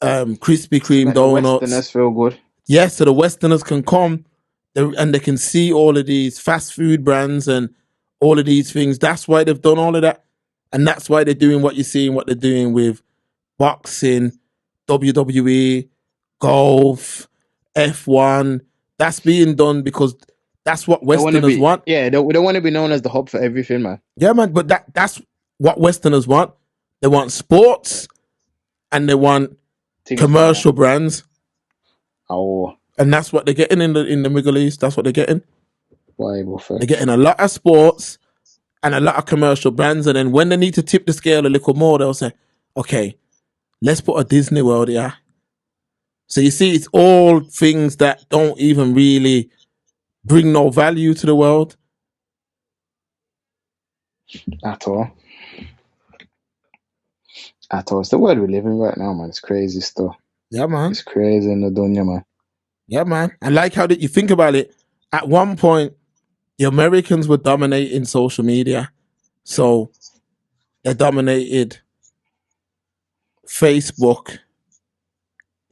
Krispy Kreme donuts. Westerners feel good. Yeah, so the Westerners can come and they can see all of these fast food brands and all of these things. That's why they've done all of that. And that's why they're doing what you're seeing, what they're doing with boxing, WWE, golf, F1. That's being done because that's what Westerners want. Yeah, they want to be known as the hub for everything, man. Yeah, man, but that's what Westerners want. They want sports and they want commercial brands. Oh. And that's what they're getting in the Middle East. That's what they're getting. Why, they're getting a lot of sports and a lot of commercial brands. And then when they need to tip the scale a little more, they'll say, okay, let's put a Disney World here. So you see, it's all things that don't even really bring no value to the world. At all. It's the world we live in right now, man. It's crazy stuff. Yeah, man. It's crazy in the dunya, man. Yeah, man. And like how did you think about it? At one point, the Americans were dominating social media. So they dominated Facebook,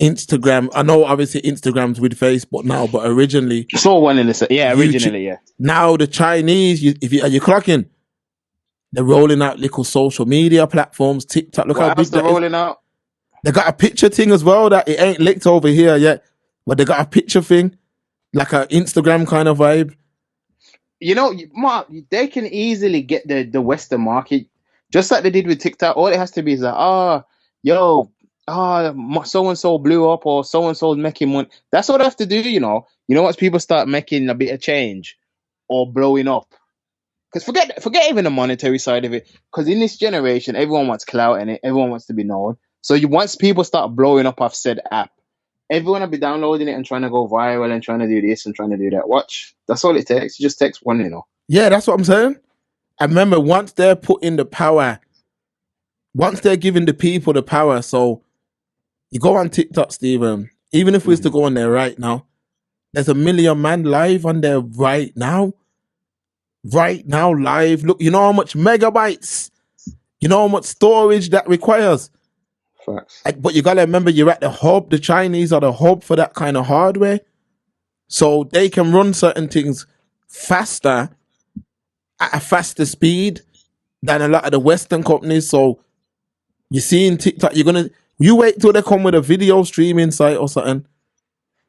Instagram. I know obviously Instagram's with Facebook now, but originally it's all one in the originally, yeah. Now the Chinese, are you clocking? They're rolling out little social media platforms, TikTok. Look how big they're rolling out. They got a picture thing as well that it ain't licked over here yet, but they got a picture thing, like an Instagram kind of vibe. You know, Mark, they can easily get the Western market, just like they did with TikTok. All it has to be is like, so-and-so blew up or so-and-so's making money. That's all they have to do, you know. Once people start making a bit of change or blowing up. Because forget even the monetary side of it. Because in this generation, everyone wants clout in it. Everyone wants to be known. So once people start blowing up off said app, everyone will be downloading it and trying to go viral and trying to do this and trying to do that. Watch. That's all it takes. It just takes one, you know. Yeah, that's what I'm saying. I remember once they're putting the power, once they're giving the people the power, so you go on TikTok, Stephen, even if we was to go on there right now, there's 1 million man live on there right now. Right now, live. Look, you know how much megabytes, you know how much storage that requires. Facts. But you gotta remember, you're at the hub. The Chinese are the hub for that kind of hardware, so they can run certain things faster at a faster speed than a lot of the Western companies. So You see in TikTok, you wait till they come with a video streaming site or something.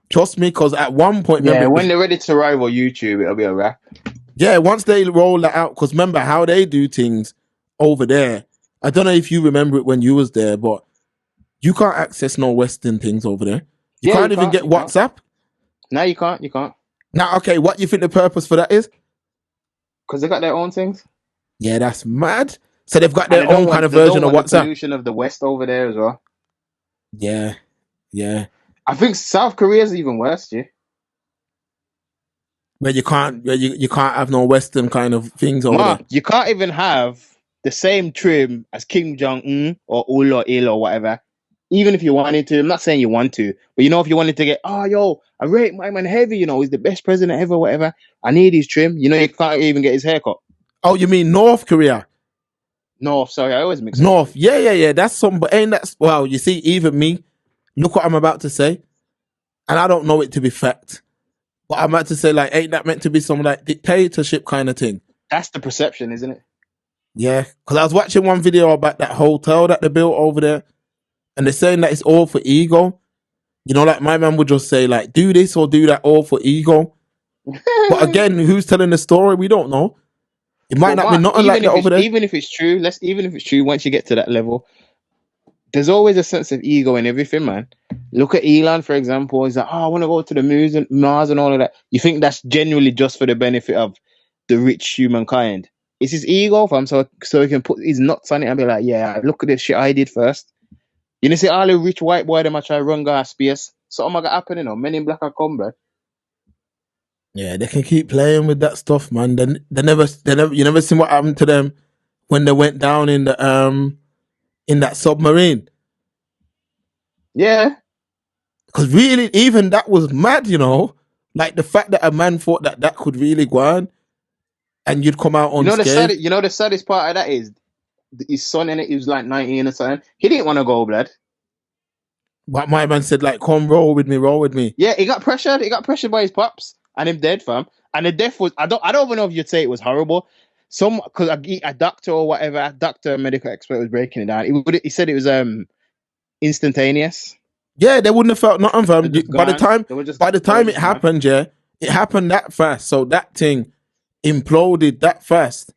Trust me, because at one point, Yeah, remember, when they're ready to rival YouTube, it'll be a wrap. yeah, once they roll that out, because remember how they do things over there. I don't know if you remember it when you was there, but you can't access no Western things over there. You Yeah, can't you even can't. get You can't. WhatsApp. No, you can't. You can't. Now, okay, what do you think the purpose for that is? Because they got their own things. Yeah, that's mad. So they've got And their own kind of they don't version of want the WhatsApp. pollution of the West over there as well. Yeah, yeah. I think South Korea's even worse, yeah. Where you can't have no Western kind of things over Ma, there. you can't even have the same trim as Kim Jong-un or Ul or Il or whatever. Even if you wanted to, I'm not saying you want to, but you know, if you wanted to get, oh, yo, I rate my man heavy, you know, he's the best president ever, whatever. I need his trim. You know, you can't even get his haircut. Oh, you mean North Korea? No, sorry, I always mix it. North, yeah. That's some, but ain't that? Well, you see, even me, look what I'm about to say, and I don't know it to be fact, but I'm about to say, like, ain't that meant to be some like dictatorship kind of thing? That's the perception, isn't it? Yeah, because I was watching one video about that hotel that they built over there, and they're saying that it's all for ego. You know, like my man would just say, like, do this or do that, all for ego. But again, who's telling the story? We don't know. It might not be nothing like that over there. Even if it's true, once you get to that level, there's always a sense of ego in everything, man. Look at Elon, for example. He's like, oh, I want to go to the moon and Mars and all of that. You think that's genuinely just for the benefit of the rich humankind? It's his ego, fam, so he can put his nuts on it and be like, yeah, look at this shit I did first. You know, see all the rich white boy, them I try run gas space. Something got happen, you know. Men in Black are come, bro. Yeah, they can keep playing with that stuff, man. You never seen what happened to them when they went down in that submarine. Yeah. Because really, even that was mad, you know. Like the fact that a man thought that could really go on, and you'd come out unscathed. You know the saddest part of that is his son in it. He was like 19 or something. He didn't want to go, blood. But my man said, like, come roll with me. Yeah, he got pressured. He got pressured by his pops, and him dead, fam. And the death was I don't even know if you'd say it was horrible. Because a doctor or whatever, a medical expert was breaking it down. He said it was instantaneous. Yeah, they wouldn't have felt nothing, fam. By the time it gone. happened, yeah, it happened that fast. So that thing imploded that fast.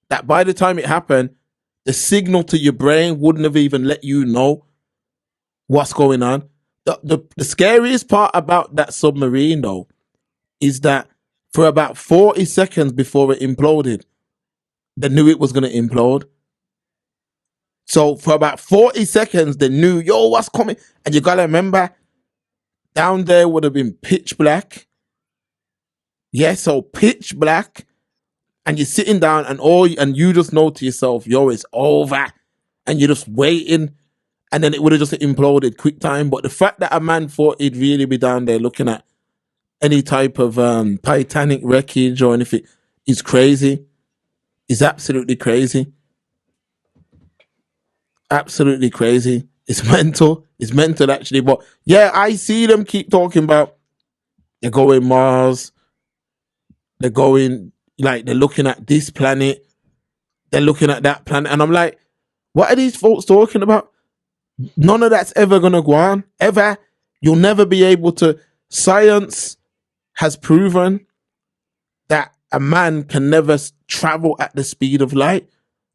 That by the time it happened, the signal to your brain wouldn't have even let you know what's going on. The scariest part about that submarine, though, is that for about 40 seconds before it imploded, they knew it was going to implode. So for about 40 seconds, they knew, yo, what's coming? And you got to remember, down there would have been pitch black. Yeah, so pitch black. And you're sitting down and you just know to yourself, yo, it's over. And you're just waiting. And then it would have just imploded quick time. But the fact that a man thought he'd really be down there looking at any type of Titanic wreckage or anything is crazy. Is absolutely crazy. Absolutely crazy. It's mental. It's mental, actually. But yeah, I see them keep talking about they're going Mars. They're going, like, they're looking at this planet. They're looking at that planet. And I'm like, what are these folks talking about? None of that's ever going to go on. Ever. You'll never be able to. Science has proven that a man can never travel at the speed of light.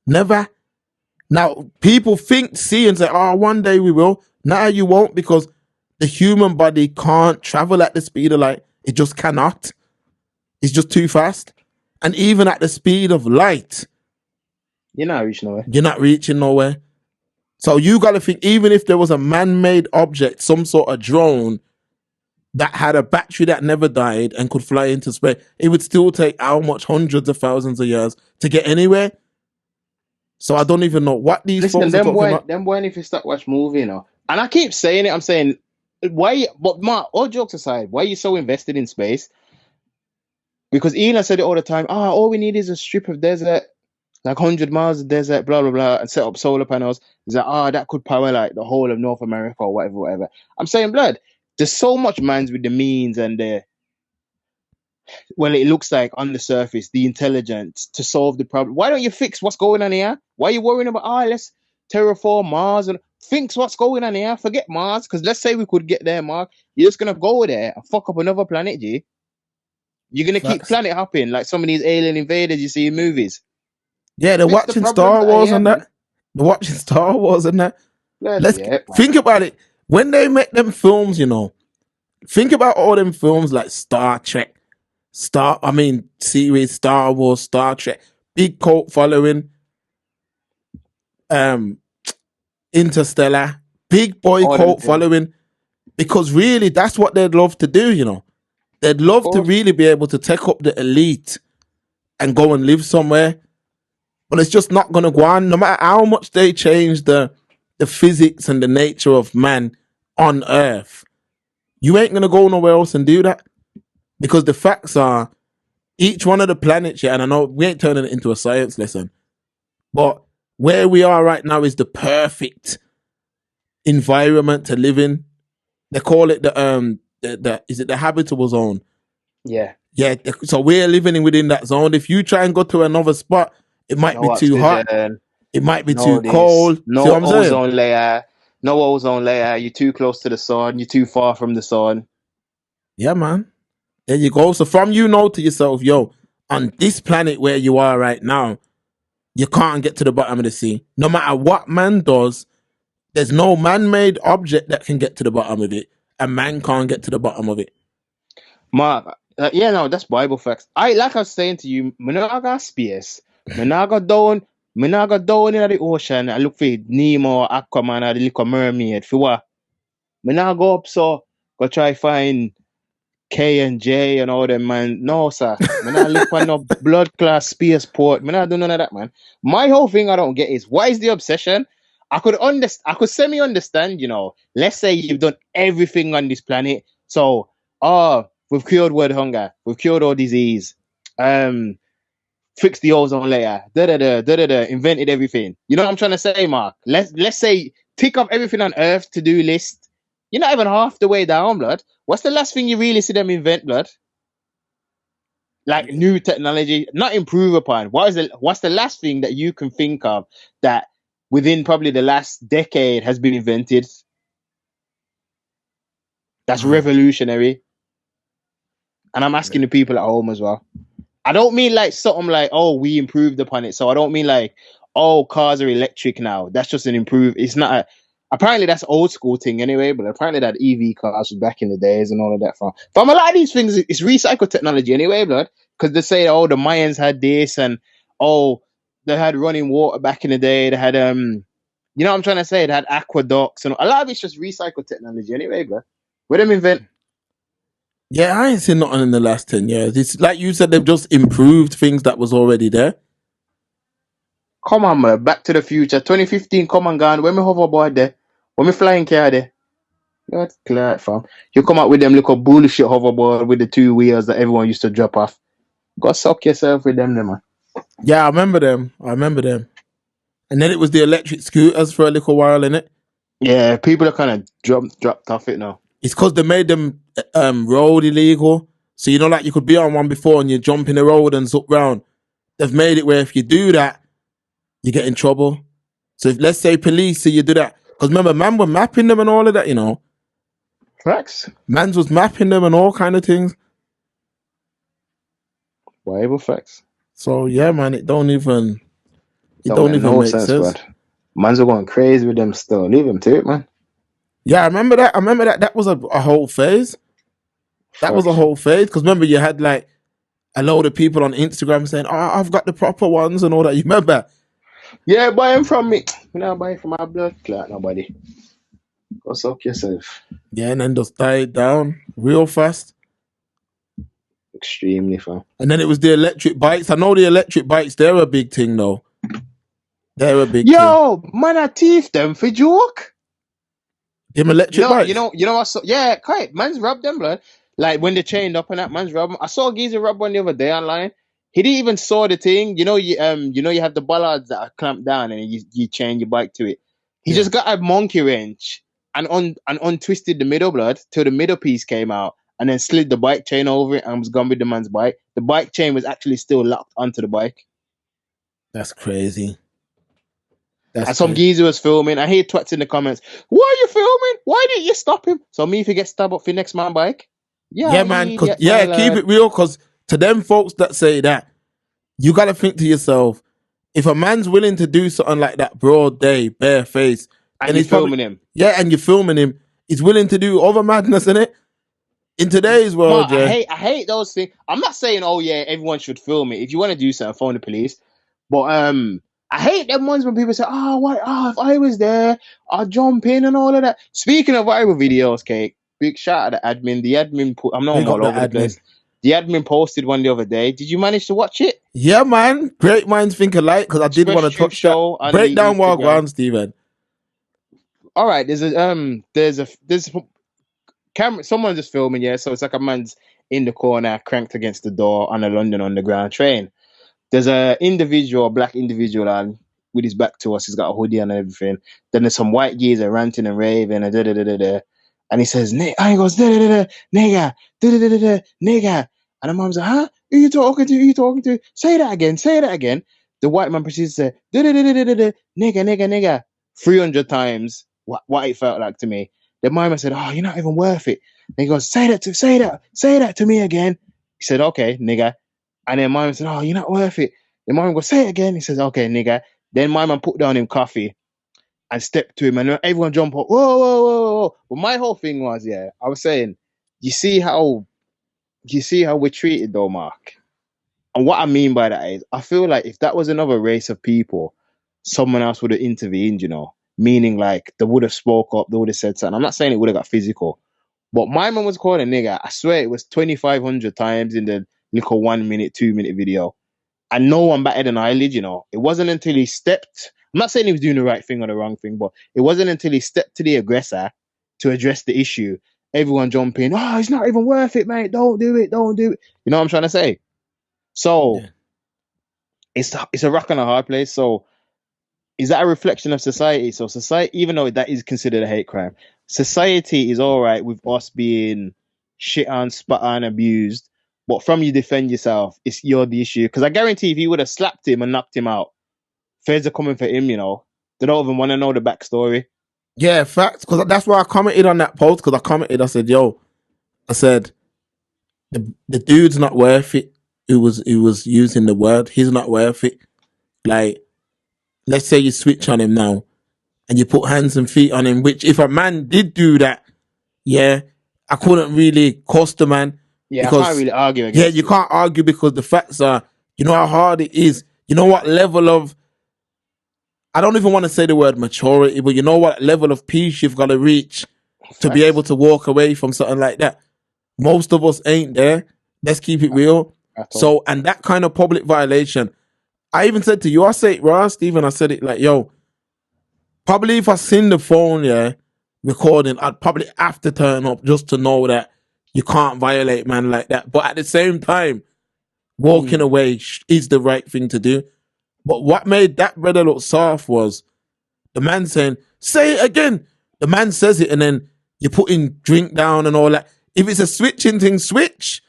Never. Now, people see and say, oh, one day we will. Now you won't, because the human body can't travel at the speed of light. It just cannot. It's just too fast. And even at the speed of light, you're not reaching nowhere. You're not reaching nowhere. So you got to think, even if there was a man-made object, some sort of drone that had a battery that never died and could fly into space, it would still take how much, hundreds of thousands of years to get anywhere. So I don't even know what these folks are talking about. Them boy, if you start watch movie, you know. And I keep saying it, I'm saying, why, but Mark, all jokes aside, why are you so invested in space? Because Elon said it all the time, all we need is a strip of desert, like 100 miles of desert, blah, blah, blah, and set up solar panels. He's like, that could power like the whole of North America or whatever. I'm saying, blood, there's so much minds with the means and it looks like on the surface, the intelligence to solve the problem. Why don't you fix what's going on here? Why are you worrying about, terraform Mars and thinks what's going on here. Forget Mars, because let's say we could get there, Mark. You're just gonna go there and fuck up another planet, G. You're gonna keep Facts. planet hopping like some of these alien invaders you see in movies. Yeah, they're Fix the watching problems Star that are Wars here, and man. that. They're watching Star Wars and that. Bloody heck, man. Think about it. When they make them films, you know, think about all them films like Star Trek, series, Star Wars, Star Trek, big cult following, Interstellar, big boy All them cult things. following, because really that's what they'd love to do, you know. They'd love to course. really be able to take up the elite and go and live somewhere. But it's just not gonna go on, no matter how much they change the physics and the nature of man on Earth. You ain't gonna go nowhere else and do that. Because the facts are, each one of the planets, yeah, and I know we ain't turning it into a science lesson, but where we are right now is the perfect environment to live in. They call it the habitable zone. Yeah. Yeah, so we're living within that zone. If you try and go to another spot, it might No be too hot. oxygen, It might be no too this, cold. See no what I'm saying? ozone layer, no ozone layer. You're too close to the sun. You're too far from the sun. Yeah, man. There you go. So from you know to yourself, yo, on this planet where you are right now, you can't get to the bottom of the sea. No matter what man does, there's no man-made object that can get to the bottom of it, and man can't get to the bottom of it. Mark, yeah, no, that's Bible facts. Like I was saying to you, me not got space. Me not go down in the ocean. I look for Nemo, Aquaman, or the little mermaid. For what? Me not go up so go try find K and J and all them, man. No, sir. Me not look for no blood class spaceport. Me not do none of that, man. My whole thing I don't get is why is the obsession? I could semi understand, you know. Let's say you've done everything on this planet. So, we've cured world hunger, we've cured all disease, fixed the ozone layer, invented everything. You know what I'm trying to say, Mark? Let's say tick off everything on Earth to do list. You're not even half the way down, blood. What's the last thing you really see them invent, blood? Like new technology, not improve upon. What's the last thing that you can think of that within probably the last decade has been invented? That's revolutionary. And I'm asking the people at home as well. I don't mean like something like, oh, we improved upon it. So I don't mean like, oh, cars are electric now. That's just an improve. It's not apparently that's old school thing anyway, but apparently that EV cars was back in the days and all of that. From a lot of these things, it's recycled technology anyway, blood. Because they say, oh, the Mayans had this and oh, they had running water back in the day. They had you know what I'm trying to say? They had aqueducts and a lot of it's just recycled technology anyway, blood. Where them invent? Yeah, I ain't seen nothing in the last 10 years. It's like you said, they've just improved things that was already there. Come on, man. Back to the Future. 2015, come and gone. When me hoverboard there? When me flying car there? That's clear, fam. You come out with them little bullshit hoverboard with the two wheels that everyone used to drop off. Go suck yourself with them, man. Yeah, I remember them. And then it was the electric scooters for a little while, innit? Yeah, people are kind of dropped off it now. It's because they made them road illegal. So, you know, like you could be on one before and you jump in the road and zip round. They've made it where if you do that, you get in trouble. So, if let's say police see you do that. Because remember, man were mapping them and all of that, you know. Facts. Mans was mapping them and all kind of things. Bible facts. So, yeah, man, it don't even no make sense. Bud. Mans are going crazy with them still. Leave them to it, man. Yeah, I remember that. That was a whole phase. That was a whole phase. Because remember, you had like a load of people on Instagram saying, "Oh, I've got the proper ones" and all that. You remember? Yeah, buy them from me. You know, buy from my blood clot, nobody. Go suck yourself. Yeah, and then just died down real fast. Extremely fun. And then it was the electric bikes. I know the electric bikes, they're a big thing though. They're a big thing. Yo, man, I teeth them for joke. Them electric bikes? You know what? Yeah, quite. Man's robbed them, blood. Like when they chained up and that, man's robbed them. I saw a geezer rob one the other day online. He didn't even saw the thing. You know, you have the bollards that are clamped down and you chain your bike to it. He just got a monkey wrench and untwisted the middle, blood, till the middle piece came out, and then slid the bike chain over it and was gone with the man's bike. The bike chain was actually still locked onto the bike. That's crazy. That's And some crazy. geezer was filming. I hear twats in the comments. Why are you filming? Why didn't you stop him? So me if you get stabbed up for next man bike. Yeah, Yeah, man. you Cause idiot, my yeah, keep lad. it real. Cause to them folks that say that, you gotta think to yourself, if a man's willing to do something like that broad day, bare face, And then you he's probably filming him. yeah, and you're filming him, he's willing to do other madness in it. In today's Ma, world, yeah. I hate those things. I'm not saying, oh yeah, everyone should film it. If you want to do something, phone the police. But I hate them ones when people say, oh, what? Oh, if I was there, I'd jump in and all of that. Speaking of viral videos, Cake, big shout out to admin. The admin put, I know I'm Big up all the over the admin. place. The admin posted one the other day. Did you manage to watch it? Yeah, man. Great minds think alike, because I did Express want to Truth touch that. Show on Break the down Instagram. Wagwan, Stephen. All right, there's a camera. Someone's just filming, yeah. So it's like a man's in the corner, cranked against the door on a London Underground train. There's a black individual on with his back to us. He's got a hoodie on and everything. Then there's some white geezer ranting and raving and da da da da da. And he says, and he goes, da da da da, nigga, da da da da, nigga. And the mom's like, huh? Who you talking to? Who you talking to? Say that again. Say that again. The white man proceeds to say, da da da da da da, nigga, nigga, nigga, 300 times. What it felt like to me. The mama said, oh, you're not even worth it. And he goes, say that to me again. He said, okay, nigga. And then my man said, oh, you're not worth it. Then my man goes, say it again. He says, okay, nigga. Then my man put down him coffee and stepped to him, and everyone jumped up, whoa, whoa, whoa, whoa. But my whole thing was, yeah, I was saying, you see how we're treated though, Mark? And what I mean by that is, I feel like if that was another race of people, someone else would have intervened, meaning like they would have spoke up, they would have said something. I'm not saying it would have got physical, but my man was called a nigga. I swear it was 2,500 times in the little 1 minute, 2 minute video. And no one batted an eyelid, It wasn't until he stepped. I'm not saying he was doing the right thing or the wrong thing, but it wasn't until he stepped to the aggressor to address the issue. Everyone jumping, oh, it's not even worth it, mate. Don't do it. Don't do it. You know what I'm trying to say? So it's a rock and a hard place. So is that a reflection of society? So society, even though that is considered a hate crime, society is all right with us being shit on, spat on, abused. But from you defend yourself, you're the issue. Because I guarantee if he would have slapped him and knocked him out, feds are coming for him, They don't even want to know the backstory. Yeah, facts. Because that's why I commented on that post. Because I said, yo, the dude's not worth it. Who was using the word? He's not worth it. Like, let's say you switch on him now, and you put hands and feet on him. Which, if a man did do that, yeah, I couldn't really cost the man. Yeah, because, I can't really argue against you can't argue, because the facts are, you know how hard it is. You know what level of, I don't even want to say the word maturity, but you know what level of peace you've got to reach to be able to walk away from something like that. Most of us ain't there. Let's keep it real. So, and that kind of public violation, I even said to you, I say it raw, Stephen, I said it like, yo, probably if I seen the phone, yeah, recording, I'd probably have to turn up just to know that you can't violate man like that. But at the same time, walking away is the right thing to do. But what made that brother look soft was the man saying, say it again. The man says it, and then you're putting drink down and all that. If it's a switching thing, switch.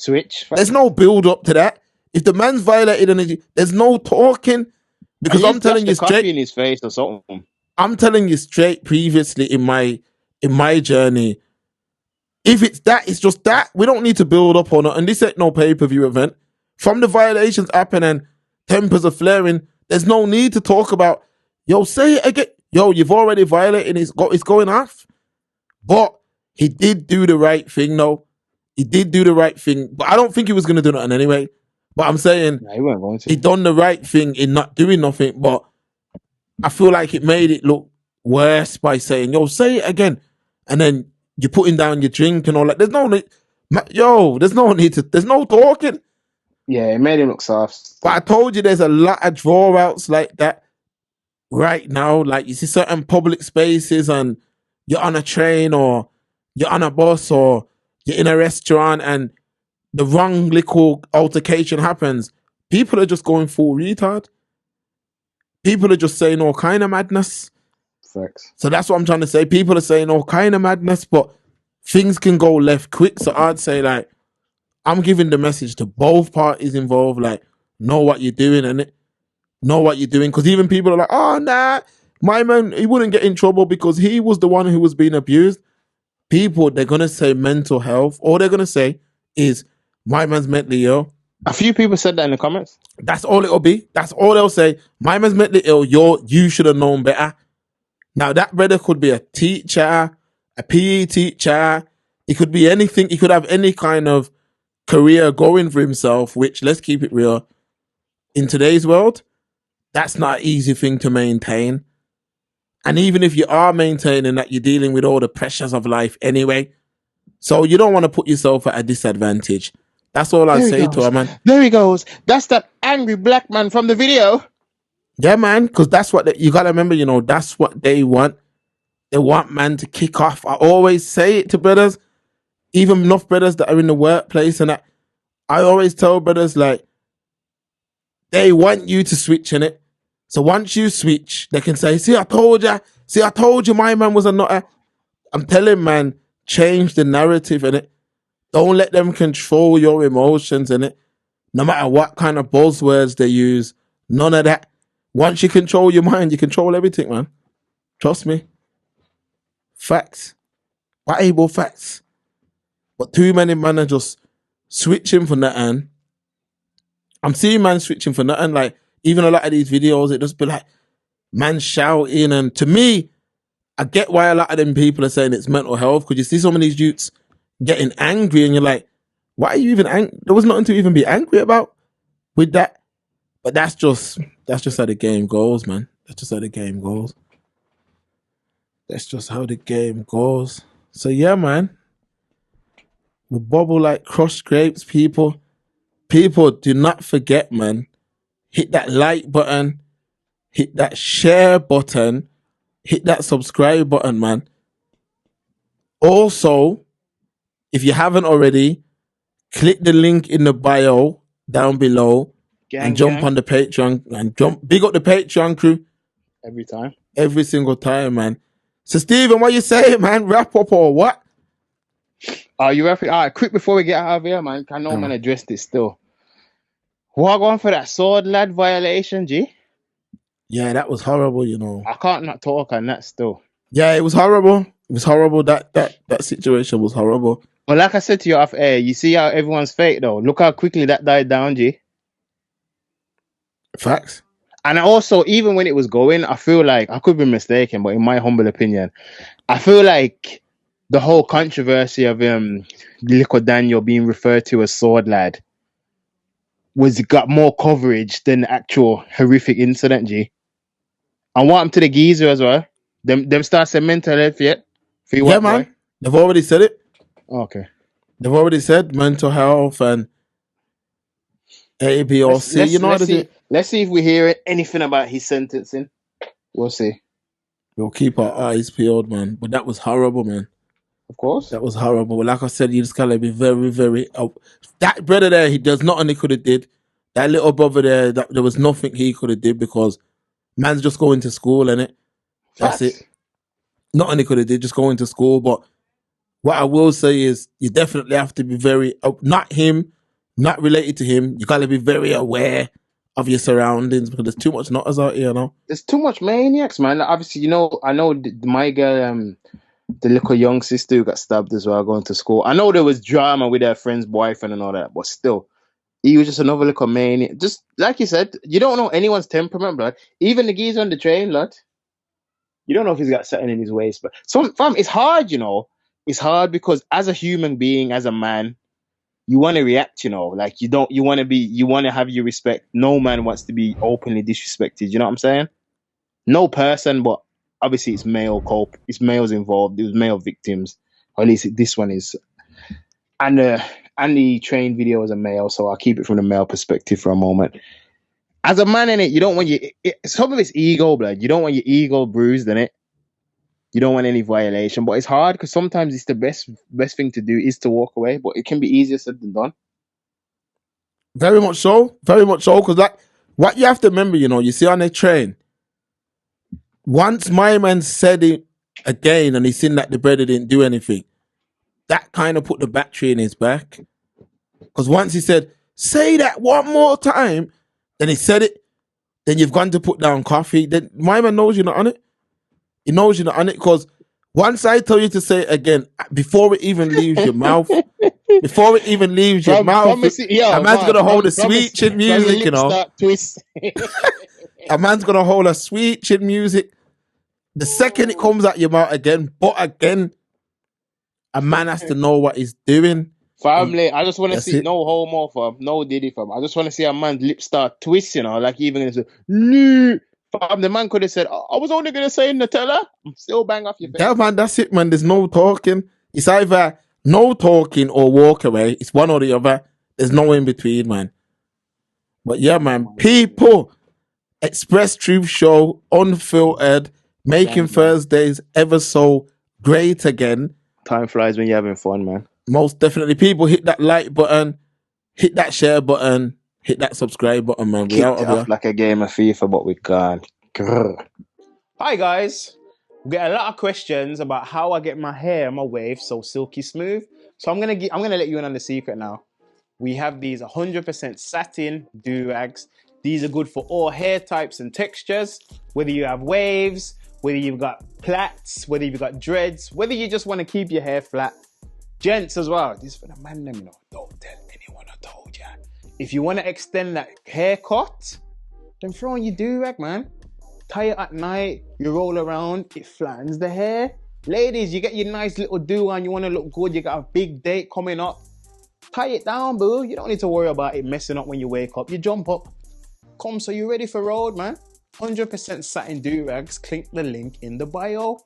There's no build up to that. If the man's violated energy, there's no talking. Because I'm telling you straight, in his face or something. I'm telling you straight. Previously in my journey, if it's that, it's just that. We don't need to build up on it. And this ain't no pay-per-view event. From the violations happening and tempers are flaring, there's no need to talk about, yo, say it again. Yo, you've already violated. It's going off. But he did do the right thing, though. He did do the right thing. But I don't think he was going to do nothing anyway. But I'm saying he done the right thing in not doing nothing. But I feel like it made it look worse by saying, yo, say it again. And then you're putting down your drink and all that. There's no need. There's no talking. Yeah, it made him look soft. But I told you there's a lot of drawouts like that right now. Like, you see certain public spaces and you're on a train or you're on a bus or you're in a restaurant and the wrong little altercation happens. People are just going full retard. People are just saying all kind of madness. Facts. So that's what I'm trying to say. People are saying all kind of madness, but things can go left quick. So I'd say, like, I'm giving the message to both parties involved, like, know what you're doing, and know what you're doing. Because even people are like, oh, nah, my man, he wouldn't get in trouble because he was the one who was being abused. People, they're going to say mental health. All they're going to say is, my man's mentally ill. A few people said that in the comments. That's all it'll be. That's all they'll say. My man's mentally ill. You should have known better. Now, that brother could be a teacher, a PE teacher. He could be anything. He could have any kind of career going for himself, which, let's keep it real, in today's world, that's not an easy thing to maintain. And even if you are maintaining that, you're dealing with all the pressures of life anyway. So you don't want to put yourself at a disadvantage. That's all I say to her, man. There he goes. That's that angry black man from the video. Yeah, man, because that's what you got to remember, that's what they want. They want man to kick off. I always say it to brothers, even enough brothers that are in the workplace and that. I always tell brothers, like, they want you to switch in it. So once you switch, they can say, see, I told you my man was a nutter. I'm telling man, change the narrative in it. Don't let them control your emotions in it. No matter what kind of buzzwords they use, none of that. Once you control your mind, you control everything, man. Trust me. Facts. Bible facts. But too many men are just switching for nothing. I'm seeing man switching for nothing. Like, even a lot of these videos, it just be like, man shouting. And to me, I get why a lot of them people are saying it's mental health, because you see some of these youths getting angry and you're like, why are you even angry? There was nothing to even be angry about with that. But that's just how the game goes, man. That's just how the game goes. That's just how the game goes. So yeah, man. We bubble like crushed grapes, people. People, do not forget, man. Hit that like button. Hit that share button. Hit that subscribe button, man. Also, if you haven't already, click the link in the bio down below and jump on the Patreon and big up the Patreon crew. Every time. Every single time, man. So, Stephen, what you saying, man? Wrap up or what? Are you wrapping? All right, quick before we get out of here, man. I know man addressed it still. What going for that sword lad violation, G? Yeah, that was horrible, I can't not talk on that still. Yeah, it was horrible. It was horrible. That situation was horrible. But like I said to you off air, you see how everyone's fake though. Look how quickly that died down, G. Facts. And also, even when it was going, I feel like, I could be mistaken, but in my humble opinion, I feel like the whole controversy of Little Daniel being referred to as Sword Lad got more coverage than the actual horrific incident, G. And what happened to the geezer as well? Them start saying mental health yet? Yeah, man. Boy? They've already said it. Okay. They've already said mental health and ABOC. Let's see if we hear anything about his sentencing. We'll see. We'll keep our eyes peeled, man. But that was horrible, man. Of course. That was horrible. Like I said, you just gotta be very, very... that brother there, there's nothing he could have did. That little brother there, there was nothing he could have did because man's just going to school, innit? That's it. Nothing he could have did, just going to school. But what I will say is you definitely have to be very... not him, not related to him. You gotta be very aware of your surroundings because there's too much nutters out here, There's too much maniacs, man. Like, obviously, I know my girl... the little young sister who got stabbed as well going to school. I know there was drama with her friend's boyfriend and all that, but still, he was just another little maniac. Just like you said, you don't know anyone's temperament, blood. Even the geezer on the train, lad. You don't know if he's got something in his waist, but it's hard, It's hard because as a human being, as a man, you want to react, like you want to have your respect. No man wants to be openly disrespected. You know what I'm saying? No person, but obviously, it's males involved. It was male victims, or at least this one is. And the train video is a male, so I'll keep it from the male perspective for a moment. As a man in it, you don't want some of it's ego, blood. You don't want your ego bruised in it. You don't want any violation, but it's hard because sometimes it's the best thing to do is to walk away, but it can be easier said than done. Very much so, because what you have to remember, you see on a train. Once my man said it again and he seen that the brother didn't do anything, that kind of put the battery in his back. Because once he said, say that one more time, then he said it. then you've gone to put down coffee, then my man knows you're not on it. He knows you're not on it because once I tell you to say it again, before it even leaves your mouth, a man's gonna hold a sweet chin music, you know. Twist. A man's gonna hold a sweet chin music. The second it comes out your mouth again, but again, a man has to know what he's doing. Family, I just want to see it. no homo, fam, no Diddy, fam. I just want to see a man's lip start twist, you know, like even say, no. Fam, the man could have said, I was only gonna say Nutella. I'm still bang off your face. Yeah, man, that's it, man. There's no talking. It's either no talking or walk away. It's one or the other. There's no in between, man. But yeah, man, people, Express Truth Show, Unfiltered, making Thursdays ever so great again. Time flies when you're having fun, man. Most definitely. People, hit that like button, hit that share button, hit that subscribe button, man. We out of here. Like a game of FIFA, but we can't. Grr. Hi, guys. We get a lot of questions about how I get my hair, my wave, so silky smooth. So I'm gonna let you in on the secret now. We have these 100% satin do-rags. These are good for all hair types and textures. Whether you have waves, whether you've got plaits, whether you've got dreads, whether you just want to keep your hair flat. Gents as well. This is for the man, them, you know. Don't tell anyone I told ya. If you want to extend that haircut, then throw on your do-rag, man. Tie it at night, you roll around, it flattens the hair. Ladies, you get your nice little do on, you want to look good, you got a big date coming up. Tie it down, boo. You don't need to worry about it messing up when you wake up. You jump up. Come, so you ready for road, man? 100% satin do-rags. Click the link in the bio.